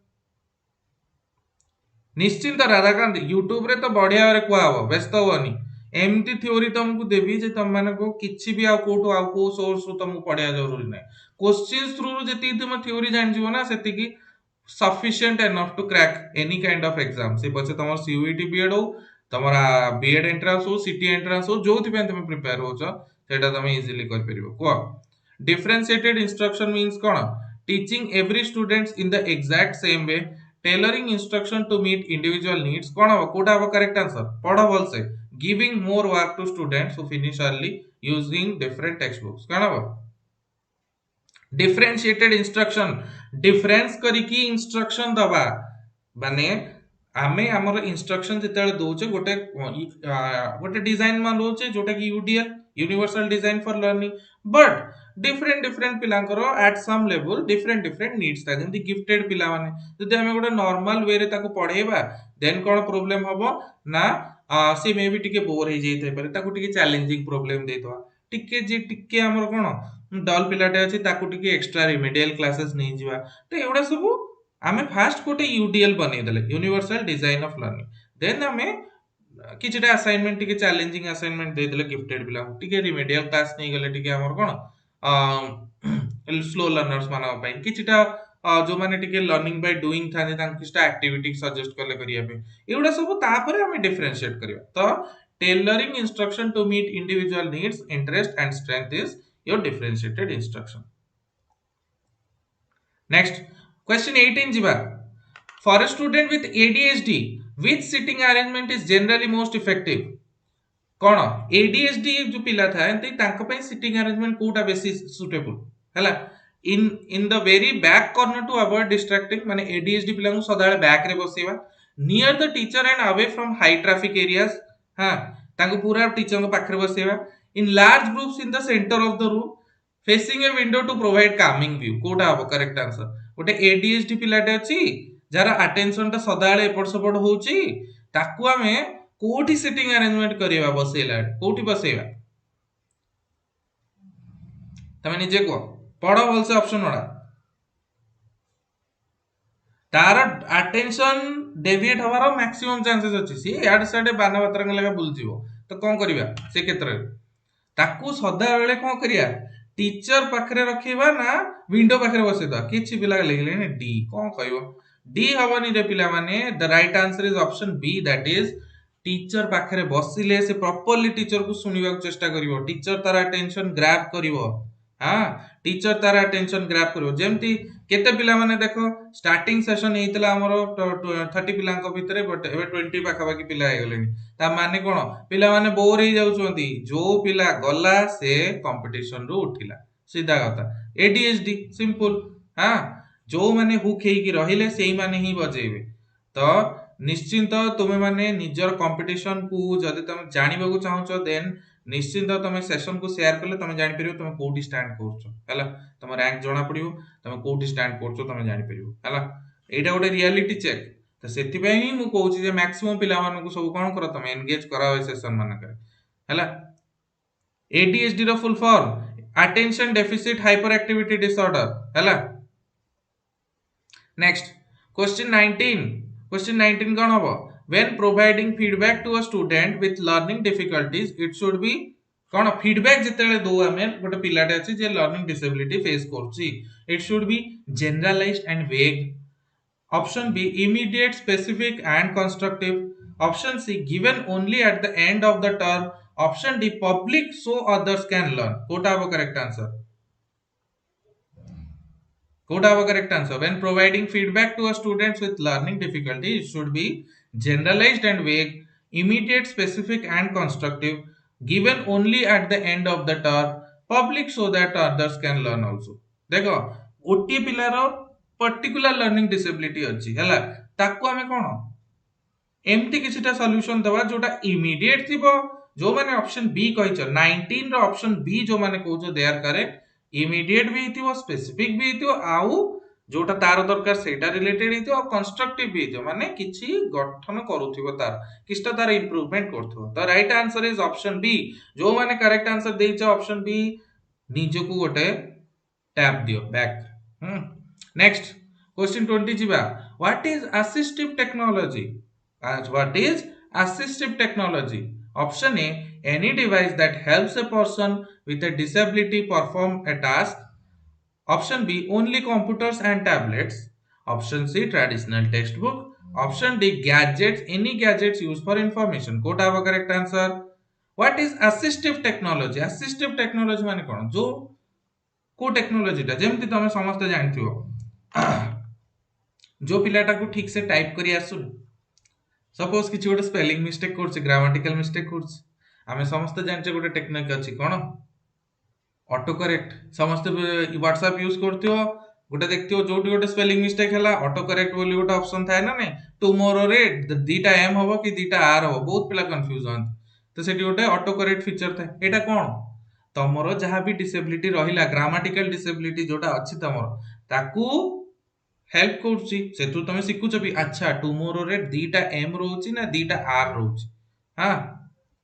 निश्चिंत Radhakant YouTube रे तो बढ़िया रे कुआ हबो, व्यस्त होनी। एमती थ्योरी तुमको देबी जे तुम माने को किछि भी आ कोटो आ को सोर्स रो तुमको पढ़िया जरूरी नै, क्वेश्चंस थ्रू जेती तुम थ्योरी जान जीवो ना, सेति की sufficient enough to crack any kind of exam। से पछे तमर सीयूईटी बीएड हो, तमरा बीएड एंट्रेंस हो, सीटी एंट्रेंस हो, जोथि पे तुम प्रिपेयर होछ सेटा तुम इजीली कर परिबो। को डिफरेंशिएटेड इंस्ट्रक्शन मींस कोन, teaching every students in the exact same way, tailoring instruction to meet individual needs, कोन हो कोटा हो करेक्ट आंसर पढ़ो बोल से, giving more work to students who finish early, using different textbooks कौन हबो डिफरेंशिएटेड इंस्ट्रक्शन डिफरेंस करिकी इंस्ट्रक्शन दबा माने आमे हमर इंस्ट्रक्शन जेतेले दोचे गोटे डिजाइन मान दोचे जोटा कि UDL universal design for learning but different different पिलांकर at some level different different needs था जेंति गिफ्टेड पिला माने जदि हमें गोटे नॉर्मल वे रे ताको पढेबा देन कोन प्रॉब्लम हबो ना सी मे भी टिके बोर हे जेते पारे ताको टिके चैलेंजिंग प्रॉब्लम देतवा टिके हमर कोन डल पिलाटे अछि ताको टिके एक्स्ट्रा रिमेडियल क्लासेस नै जिवा तो एवडा सब आमे फास्ट गोटे यूडीएल बनै देले universal design of learning then हमें किछटा असाइनमेंट टिके चैलेंजिंग असाइनमेंट दे देले गिफ्टेड पिला टिके रिमेडियल क्लास नै गले टिके हमर कोन स्लो लर्नर्स माना पई किछटा जो माने टिके लर्निंग बाय डूइंग थाने तांक किछटा एक्टिविटी सजेस्ट करले करिया पे एवडा सब तापरे हमें डिफरेंशिएट करिया तो tailoring instruction to meet individual needs interest and strength is your differentiated instruction. Next question 18 jiba for a student with ADHD which sitting arrangement is generally most effective कौन ADHD जो पिला था एंते तांको पे सिटिंग अरेंजमेंट कोटा बेसी suitable हला in the very back corner to avoid distracting माने ADHD पिला को सदाळे बैक रे बसेवा near the teacher and away from high traffic areas हां तांको पूरा टीचर को पाखरे बसेवा in large groups in the center of the room facing a window to provide calming view कोटा हो करेक्ट आंसर गोटे एडीएचडी पिलाटे अछि जरा अटेंशन ता सदाळे एपड़ सपड़ होउची ताकू हमें कोठी सिटिंग अरेंजमेंट करिवा बसेला कोठी बसेवा तमे निजे को पढो बोल से ऑप्शन वाला तार अटेंशन डेविएट हवार मैक्सिमम चांसेस अछि सी याड साडे बाना बतरंग लगा बुल जीवो तो कोन करिवा से क्षेत्र ताकू सदा बेले कोन करिया टीचर पाखरे रखिबा ना विंडो पाखरे बसेदा किछि पिला लेखले ने डी कोन कहइबो डी हवनी रे पिला माने the right answer is option B that is teacher पाखरे बसिले से प्रॉपर्ली टीचर को सुनिबा चेष्टा करिवो टीचर तार अटेंशन ग्रैब करिवो हां टीचर तार अटेंशन ग्रैब करिवो जेमती केते पिला माने देखो स्टार्टिंग सेशन हेतला हमरो 30 पिलांको भितरे बट एबे 20 पाखा बाकी पिला हे गेलेनी ता माने कोन पिला माने बोर हे जाउछंती जो पिला गला से कंपटीशन रो उठिला सीधा कथा एडीएचडी सिंपल हां जो माने हुक हेकी रहिले सेही माने ही बजेबे तो निश्चिंत तुमे माने निजर कंपटीशन को जदि तुम जानिबा को चाहछो देन निश्चिंत तुम सेशन को शेयर करले तुम जानि परियो तुम कोठी स्टैंड करछो हला तुम रैंक जणा पड़ियो तुम कोठी स्टैंड करछो तुम जानि परियो हला एटा गोटे रियलिटी चेक तो सेति पई ही मु कहूची जे मैक्सिमम पिला मानको सब कोन करो तुम एंगेज कराओ सेशन माने करे हला एडीएचडी रो full form attention deficit hyperactivity disorder हला नेक्स्ट क्वेश्चन 19 Question 19 कौन होबो when providing feedback to a student with learning difficulties it should be कौन feedback जेतेले दो हमें गोटे पिलाटे अछि जे learning disability face करछि it should be generalized and vague option B immediate specific and constructive option C given only at the end of the term option D public so others can learn Kota हो correct answer Could have a correct answer. When providing feedback to a student with learning difficulty, it should be generalized and vague, immediate, specific, and constructive, given only at the end of the term, public so that others can learn also. देखो गोटे पिलार particular learning disability अछि हला ताको हमें कोन एमती किछटा solution दवा जोटा immediate थिबो जो माने ऑप्शन बी कहिछ 19 रो ऑप्शन बी जो माने कहउछो दे आर करेक्ट इमीडिएट भी हिथिबो स्पेसिफिक भी हिथिबो आउ जोटा तार दरकार सेटा रिलेटेड हिथिबो कंस्ट्रक्टिव भी हिथिबो माने किछि गठन करूथिबो तार किछटा तार इंप्रूवमेंट करथबो the right answer is option B जो माने करेक्ट आंसर देइछ ऑप्शन बी निजको गोटे टैप दियो बैक नेक्स्ट क्वेश्चन 20 जिबा what is assistive technology what is assistive technology option A any device that helps a person with a disability perform a task option B only computers and tablets option C traditional textbook option D gadgets any gadgets used for information कोटा होगा correct answer what is assistive technology माने कोन जो को technology टा जेमति तमे समस्त जानथियो जो पिलाटा को ठीक से टाइप करी आसु सपोज किछि गोटे स्पेलिंग मिस्टेक करछि ग्रामेटिकल मिस्टेक करछि आमे समस्त जानचे गोटे टेक्निक अछि कोन ऑटो करेक्ट समस्त व्हाट्सएप यूज करथियो गोटे देखथियो जोटी गोटे स्पेलिंग मिस्टेक हला ऑटो करेक्ट बोली गोटे ऑप्शन थाए ना नै टुमारो रे दीटा एम हबो कि दीटा आर हबो बहुत पिला कंफ्यूज हन तो सेठी गोटे ऑटो करेक्ट फीचर थाए एटा कोन तमरो जहां भी डिसेबिलिटी रहिला ग्रामेटिकल डिसेबिलिटी जोटा अछि तमरो ताकू हेल्प କରୁଛି ସେଥିରୁ ତମେ ଶିଖୁଛ ବି ଆଚ୍ଛା ଟୁମୋରୋରେ ଦିଟା ଏମ୍ ରହୁଛି ନା ଦିଟା ଆର୍ ରହୁଛି ହଁ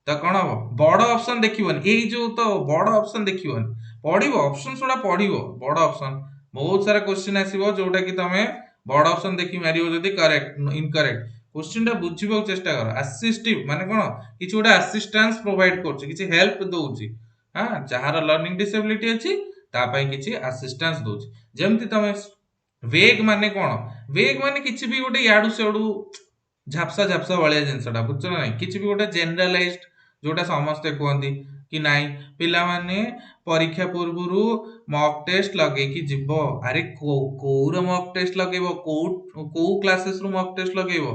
ତ କଣ ହବ ବଡ ଅପସନ ଦେଖିବନି ଏଇ ଯୋଉ ତ ବଡ ଅପସନ ଦେଖିବନି ପଢିବ ଅପସନ ଗୁଡା ପଢିବ ବଡ ଅପସନ ବହୁତ ସାରା କ୍ୱେଶ୍ଚିନ୍ ଆସିବ ଯୋଉଟା କି ତମେ ବଡ ଅପସନ ଦେଖି ମାରିବ ଯଦି କରେକ୍ଟ ଇନକରେକ୍ଟ କ୍ୱେଶ୍ଚିନ୍ ଟା ବୁଝିବାକୁ ଚେଷ୍ଟା କର ଆସିସ୍ଟିଭ ମାନେ କଣ କିଛି ଗୋଟେ ଆସିଷ୍ଟାନ୍ସ ପ୍ରୋଭାଇଡ କରୁଛି କିଛି ହେଲ୍ପ ଦଉଛି ହଁ ଯାହାର ଲର୍ଣ୍ଣିଂ ଡିସେବିଲିଟି ଅଛି ତା ପାଇଁ କିଛି ଆସିଷ୍ଟାନ୍ସ ଦଉଛି ଯେମିତି ତମେ वेग माने कौन वेग माने किसी भी गोटे याडू सेडू झापसा झापसा वालिया जिनसटा बुझछ ना नहीं किसी भी गोटे जनरलाइज्ड जोटा समस्ते कहती कि नाई पिला माने परीक्षा पूर्वरु मॉक टेस्ट लगे कि जीवो अरे कोउर मॉक टेस्ट लगेबो को क्लासेस रु मॉक टेस्ट लगेबो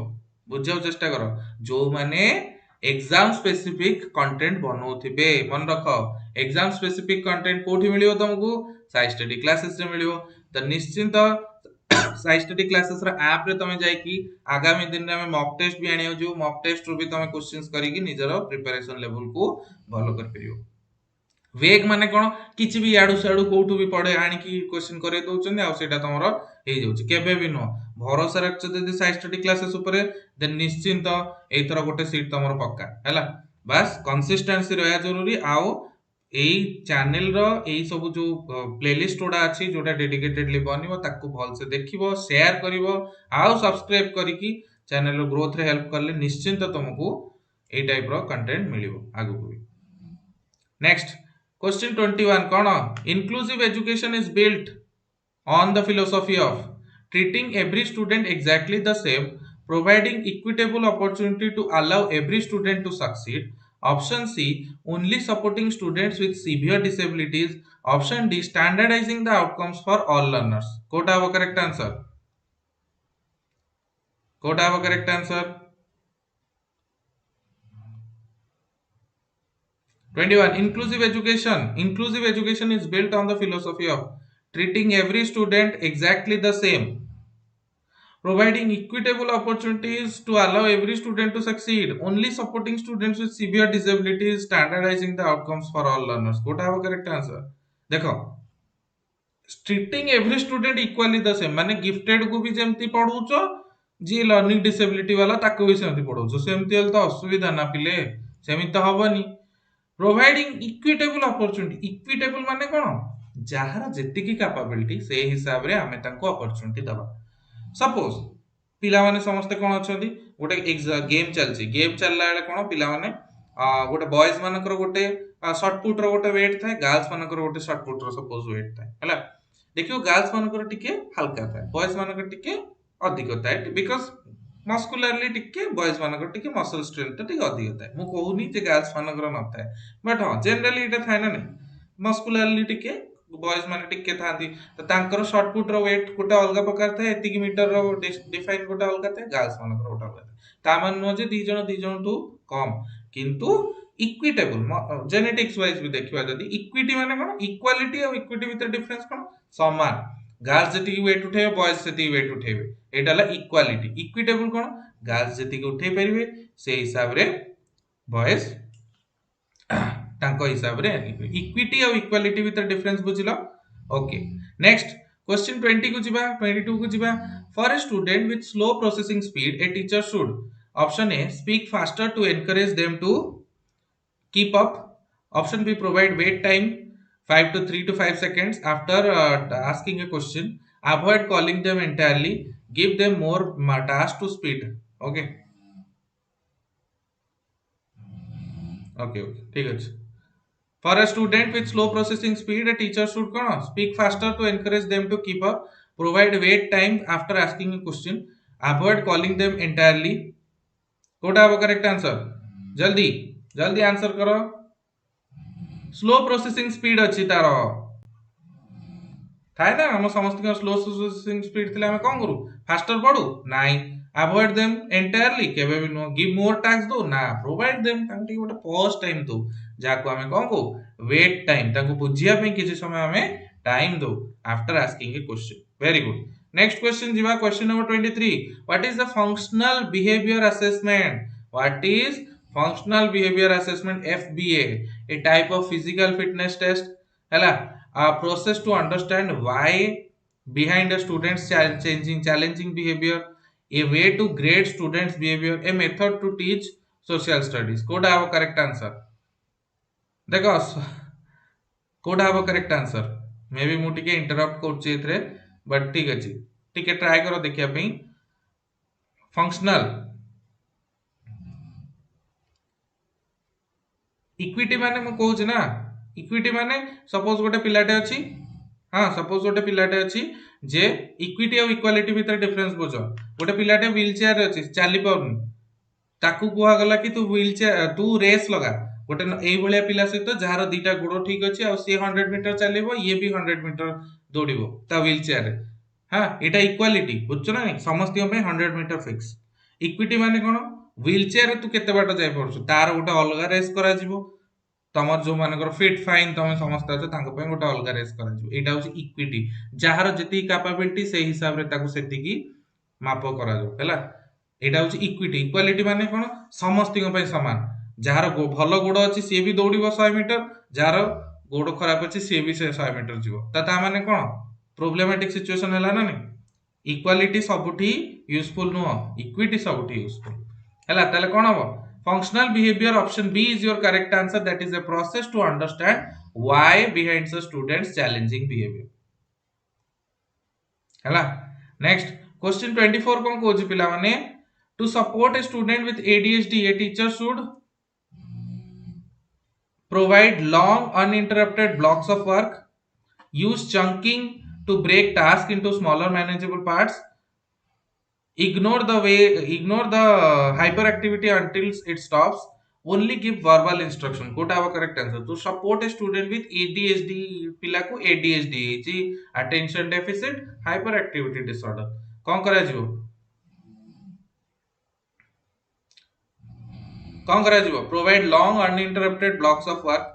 बुझाउ चेष्टा करो जो माने एग्जाम स्पेसिफिक कंटेंट बनौथिबे मन रखो एग्जाम स्पेसिफिक कंटेंट कोठी मिलियो तुमको साइ स्टडी क्लासेस रे मिलियो तो निश्चिंत साइ स्टडी क्लासेस रा ऐप रे तमे जाई कि आगामी दिन रे मॉक टेस्ट भी आनियो जो मॉक टेस्ट रो भी तमे क्वेश्चंस करी कि निजरो प्रिपरेशन लेवल को भलो कर परियो वेग माने कोन किछि भी याडू साडू कोठू भी पड़े आनी कि क्वेश्चन करे दउछन आ सेटा तमरो हे जाउछि केबे भी नो भरोसा रखछ जदी साइ स्टडी क्लासेस ऊपर देन निश्चिंत एथरा गोटे सीट तमरो पक्का हैला बस कंसिस्टेंसी रहया जरूरी आओ एई चैनल रो एई सब जो प्लेलिस्ट ओडा अछि जोटा डेडिकेटेडली बनिबो ताकू भल से देखिबो शेयर करिवो आओ सब्सक्राइब करी कि चैनल रो ग्रोथ रे हेल्प करले निश्चिंत तुमको एई टाइप रो कंटेंट मिलिबो आगु को नेक्स्ट क्वेश्चन 21 कौन inclusive education is built on the philosophy of treating every student exactly the same, providing equitable opportunity to allow every student to succeed. Option C, only supporting students with severe disabilities. Option D, standardizing the outcomes for all learners. Kota have a correct answer. Kota have a correct answer. 21. Inclusive education. Inclusive education is built on the philosophy of treating every student exactly the same, providing equitable opportunities to allow every student to succeed, only supporting students with severe disabilities, standardizing the outcomes for all learners. What have a correct answer? देखो treating every student equally the same माने gifted को भी जेमती पढ़ौचो जी learning disability वाला ताको भी सेमती पढ़ौचो सेमती हल तो असुविधा ना पिले सेमित तो हबनी प्रोवाइडिंग इक्विटेबल अपॉर्चुनिटी इक्विटेबल माने कोन जहार जेतिकी कैपेबिलिटी से हिसाब रे हमें ताको अपॉर्चुनिटी दबा सपोज पिला माने समस्त कोन अछंती गोटे गेम चलची गेम चलला बेले कोन पिला माने गोटे बॉयज मानकर गोटे शॉर्ट पुट रो गोटे वेट थाए गर्ल्स मानकर गोटे शॉर्ट पुट रो सपोज वेट थाए हला देखियो गर्ल्स मानकर टिके हल्का थाए बॉयज मानकर टिके अधिक थाए बिकॉज़ मस्कुलरली टिके बॉयज मानकर टिके मसल स्ट्रेंथ टिके अधिक थाए मु कहूनी जे गर्ल्स मानकर न थाए बट हां जनरली इटा थाए ना नहीं मस्कुलरली टिके बॉयज माने टिके थांती तो तांकर शॉर्ट पुट रो वेट गोटे अलगा प्रकार थाए एतिकी मीटर रो डिफाइन गोटे अलगा थाए गर्ल्स मानकर गोटे अलगा थाए ता मान नो जे दी जण टू कम किंतु इक्विटेबल जेनेटिक्स वाइज भी देखिबा जदी इक्विटी माने कोन इक्वालिटी और इक्विटी भीतर डिफरेंस कोन समान गर्ल्स जति वेट उठेबे बॉयज जति वेट उठेबे एटाला इक्वालिटी इक्विटेबल कोन गर्ल्स जति उठे परिबे से हिसाब रे बॉयज तांको हिसाब रे इक्विटी और इक्वालिटी भीतर डिफरेंस बुझिलो ओके नेक्स्ट क्वेश्चन 20 को जिबा 22 को जिबा for a student with slow processing speed a teacher should option A speak faster to encourage them to keep up. Option B, provide wait time 5 to 3 to 5 seconds after asking a question. Avoid calling them entirely. Give them more tasks to speed. Okay. Okay. ठीक है. For a student with slow processing speed, a teacher should speak faster to encourage them to keep up. Provide wait time after asking a question. Avoid calling them entirely. What have a correct answer? जल्दी जल्दी answer करो slow processing speed अछि तारो थाए ना हम समस्त slow processing speed थिले हम कोन करू फास्टर पढू नाही अवॉइड देम एंटायरली केबे भी नो गिव मोर टास्क दो ना प्रोवाइड देम तांटी गोटे पॉज टाइम दो जाको हमें कोन को वेट टाइम ताको बुझिया पे किछि समय हमें टाइम दो after asking a question very good next question जीवा question number 23 what is the functional behavior assessment what is functional behavior assessment FBA a type of physical fitness test hela a process to understand why behind a student's challenging behavior a way to grade students behavior a method to teach social studies code have correct answer देखो code have correct answer मे भी मु टिके interrupt करछि एथरे but ठीक अछि टिके try करो देखिया पई फंक्शनल इक्विटी माने मु कहूछ ना इक्विटी माने सपोज गोटे पिलाटे अछि हाँ सपोज गोटे पिलाटे अछि जे इक्विटी और इक्वालिटी भीतर डिफरेंस बुझ गोटे पिलाटे व्हील चेयर रे अछि चाली पाउनी ताकू कुहा गला कि तू व्हील चेयर तू रेस लगा गोटे एई भलिया पिला सहित जहार दीटा गुडो ठीक अछि आ सी 100 मीटर चलेबो ये भी 100 मीटर दौड़िबो ता व्हील चेयर रे हाँ एटा इक्वालिटी बुझछ ना समस्त पे 100 मीटर फिक्स इक्विटी माने कोन व्हील चेयर रे तू केते बाट जाय पड़छ तार गोटे अलगा रेस करा जिवो तमर जो मानकर फिट फाइन तमे समस्त अछ तांको पे गोटे अलगा रेस करा जिवो एटा होची इक्विटी जहार जति कैपेबिलिटी से हिसाब रे ताको सेति की माप करा जो हैला एटा होची इक्विटी इक्वालिटी माने कोन समस्त पे समान जहार भलो गोड़ अछि से भी दौड़िबो 100 मीटर जहार गोड़ खराब अछि से भी से 100 मीटर जीवो ता माने कोन प्रोब्लेमेटिक सिचुएशन हैला ना नहीं इक्वालिटी सबुठी यूजफुल नो इक्विटी सबुठी यूजफुल हैला ताले कोन हबो functional behavior option B is your correct answer that is a process to understand why behind the students challenging behavior हैला next question 24 कोन कोची पिला माने to support a student with ADHD a teacher should provide long uninterrupted blocks of work use chunking to break task into smaller manageable parts ignore the hyperactivity until it stops only give verbal instruction Kota have correct answer to support a student with ADHD पिला को ADHD जी attention deficit hyperactivity disorder कौन करा जीवो provide long uninterrupted blocks of work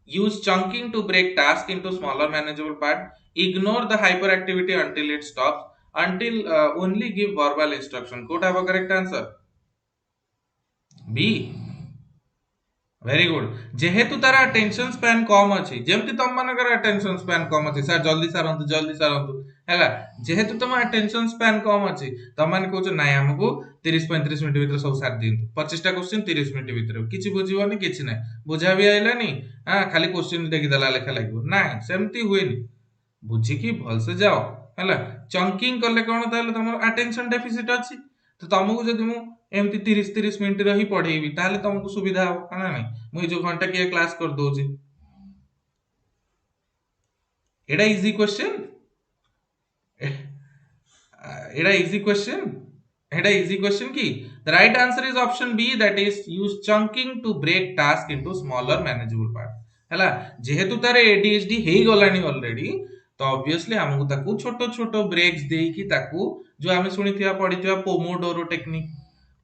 use chunking to break task into smaller manageable part ignore the hyperactivity until it stops until only give verbal instruction could have a correct answer B very good जेहेतु तार attention span कम अछि जेमति तम मानकर attention span कम अछि sir जल्दी सारंतु हैला जेहेतु तम अटेंशन स्पैन कम अछि तम माने कहू नै हमकु 30 35 मिनिट भीतर सब सार दियंतु 25 टा क्वेश्चन 30 मिनिट भीतर किछि बुझिबोनी किछि नै बुझा भी आइलानी हां खाली क्वेश्चन देखि दला लेखा लागो नै सेमति हुएनी बुझी कि भल से जाओ हैला चंकिंग करले कोन ताले तमर अटेंशन डेफिसिट अछि तो तुमको जदि मु एमती 30 मिनिट रही पढ़ेबी ताले तुमको सुविधा हो ना नहीं मु जो घंटा के क्लास कर दोजी एडा इजी क्वेश्चन एडा इजी क्वेश्चन एडा इजी क्वेश्चन की the right answer is option B that is use chunking to break task into smaller manageable part हैला जेहेतु तारे एडीएचडी हे गलानी ऑलरेडी तो ऑब्वियसली हमको ताकू छोटो छोटो ब्रेक्स देई कि ताकू जो हमें सुनिथिया पढिथिया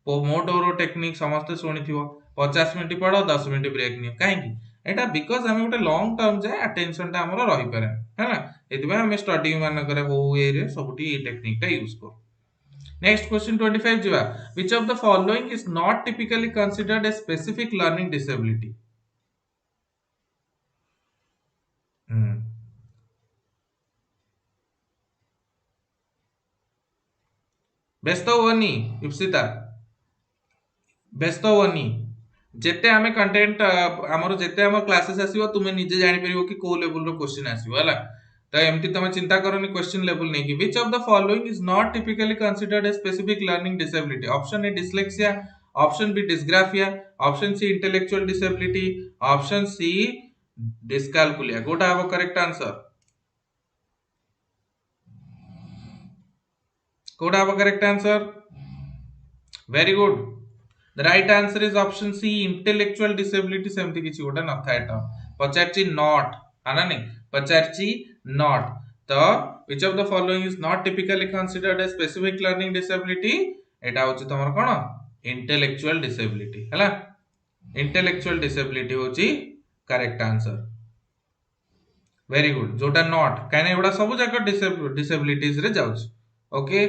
पोमोडोरो टेक्निक समस्त शुणिथिबो 50 मिनिट पढ़ो 10 मिनिट ब्रेक नियो काहे की एटा बिकॉज़ हमें गोटे लॉन्ग टर्म जाय अटेंशन ता हमरो रही पारे है ना एतबे हमें स्टडी मान करे हो ए रे सबटी ए टेक्निक ता यूज कर नेक्स्ट क्वेश्चन 25 जिवा which of the following is not typically considered a specific learning disability व्यस्त होनी इप्सिता व्यस्त होनी जेते हमें कंटेंट हमर जेते हमर क्लासेस आसीबो तुमे निजे जानि परिबो कि को लेवल रो क्वेश्चन आसीबो हला त एमति तमे चिंता करनी क्वेश्चन लेवल नै कि which of the following is not typically considered a specific learning disability option A dyslexia option B dysgraphia option C intellectual disability option C dyscalculia गोटा हैव करेक्ट आंसर कोड have correct answer very good The right answer is option C intellectual disability सेमति किछि गोटा न था एटा पचारची not आना नहीं पचारची not तो which of the following is not typically considered as specific learning disability एटा होची तमर कोन इंटेलेक्चुअल डिसेबिलिटी हैला इंटेलेक्चुअल डिसेबिलिटी होची करेक्ट आंसर वेरी गुड जोटा नॉट काने एबडा सब जाक डिसेबिलिटीज रे जाउछ ओके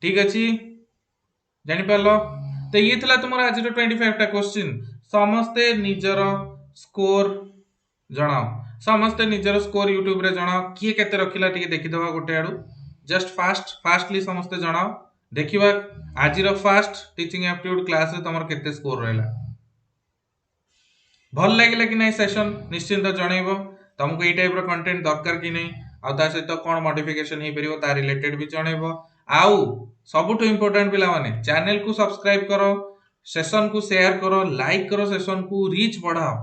ठीक अछि जानि पालो तो ये थला तुमर आज 25 टा क्वेश्चन समस्ते निजर स्कोर जणाओ समस्ते निजर स्कोर यूट्यूब रे जणाओ किए केते रखिला टिके देखि दबा गोटे आडू जस्ट फास्टली समस्ते जणाओ देखिबा आज फास्ट टीचिंग एप्टीट्यूड क्लास रे तमर केते स्कोर रहला भल लागिला कि नहीं सेशन निश्चिंत जणैबो तुमको ई टाइप रो कंटेंट दरकार कि नहीं आ ता सहित कोन मॉडिफिकेशन हे परिबो ता रिलेटेड भी जणैबो आउ सबुठ इंपोर्टेंट पिला माने चैनल को सब्सक्राइब करो सेशन को शेयर करो लाइक करो सेशन को रीच बढ़ाओ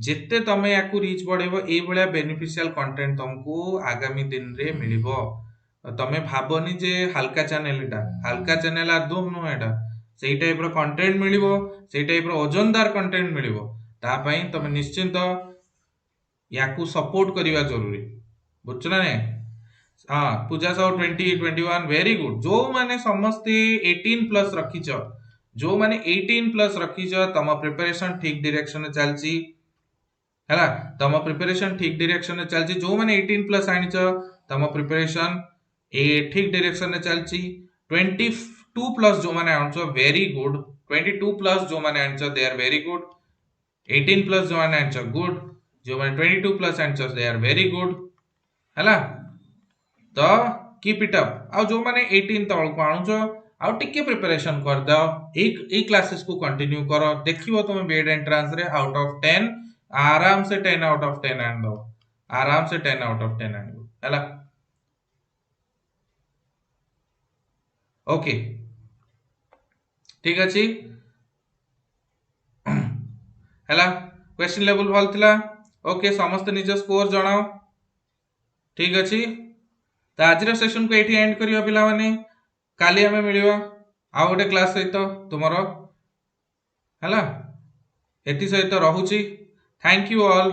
जेते तमे याकू रीच बढ़ेबो ए भलिया बेनिफिशियल कंटेंट तुमको आगामी दिन रे मिलिबो तमे भाबनी जे हल्का चैनल एटा हल्का चैनल आदो नो एटा सेही टाइप रो कंटेंट मिलिबो सेही टाइप रो ओजनदार कंटेंट मिलिबो ता पई तमे निश्चिंत याकू सपोर्ट करिवा जरूरी बुझछ ना ने हां पूजा साउ 2021 वेरी गुड जो माने समस्त 18 प्लस रखिछ जो माने 18 प्लस रखिछ तम प्रिपरेशन ठीक डायरेक्शन में चलची हैला तम प्रिपरेशन ठीक डायरेक्शन में चलची जो माने 18 प्लस आनिछ तम प्रिपरेशन ए ठीक डायरेक्शन में चलची 22 प्लस जो माने आनिछ वेरी गुड 22 प्लस जो माने आनिछ they are very good 18 plus जो माने आनिछ गुड जो माने 22 प्लस आनिछ दे आर वेरी गुड हैला तो कीप इट अप आ जो माने 18 तळ को आनुछ आ टिके प्रिपरेशन कर दो एक क्लासेस को कंटिन्यू करो देखिबो तुम बीएड एंट्रेंस रे आउट ऑफ 10 आराम से 10 आउट ऑफ 10 आन दो आराम से 10 आउट ऑफ 10 आन दो हैला ओके ठीक अछि हैला क्वेश्चन लेवल भल थिला ओके समस्त निज स्कोर जणाओ ठीक अछि तो आज सेशन को एठी एंड करियो पिला माने काली हमें मिलियो आ गोटे क्लास सहित तुमरो हैला एति सहित रहूची thank you all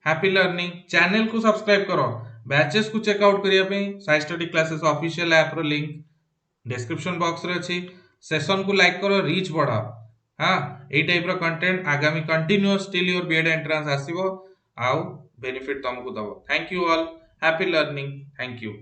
happy learning channel को सब्सक्राइब करो बैचेस को चेक आउट करिया पे साइ स्टडी क्लासेस ऑफिशियल ऐप रो लिंक डिस्क्रिप्शन बॉक्स रे अछि सेशन को लाइक करो रीच बढ़ाओ हां ए टाइप रो कंटेंट आगामी continuous till your BEd entrance आसीबो आउ बेनिफिट तुमको दबो thank you all happy learning thank you